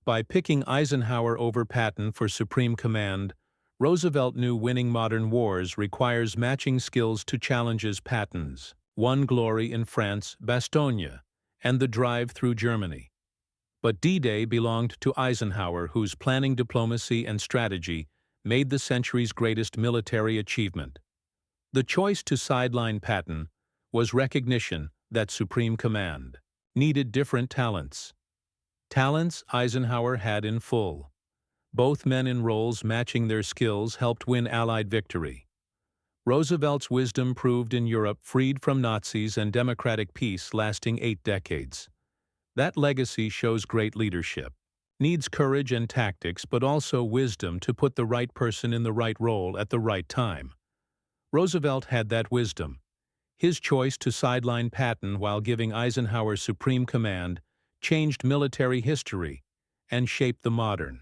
By picking Eisenhower over Patton for supreme command, Roosevelt knew winning modern wars requires matching skills to challenges Patton's won glory in France, Bastogne, and the drive through Germany. But D-Day belonged to Eisenhower, whose planning, diplomacy, and strategy made the century's greatest military achievement. The choice to sideline Patton was recognition that supreme command needed different talents. Talents Eisenhower had in full. Both men in roles matching their skills helped win Allied victory. Roosevelt's wisdom proved in Europe freed from Nazis and democratic peace lasting 8 decades. That legacy shows great leadership. Needs courage and tactics, but also wisdom to put the right person in the right role at the right time. Roosevelt had that wisdom. His choice to sideline Patton while giving Eisenhower supreme command changed military history and shaped the modern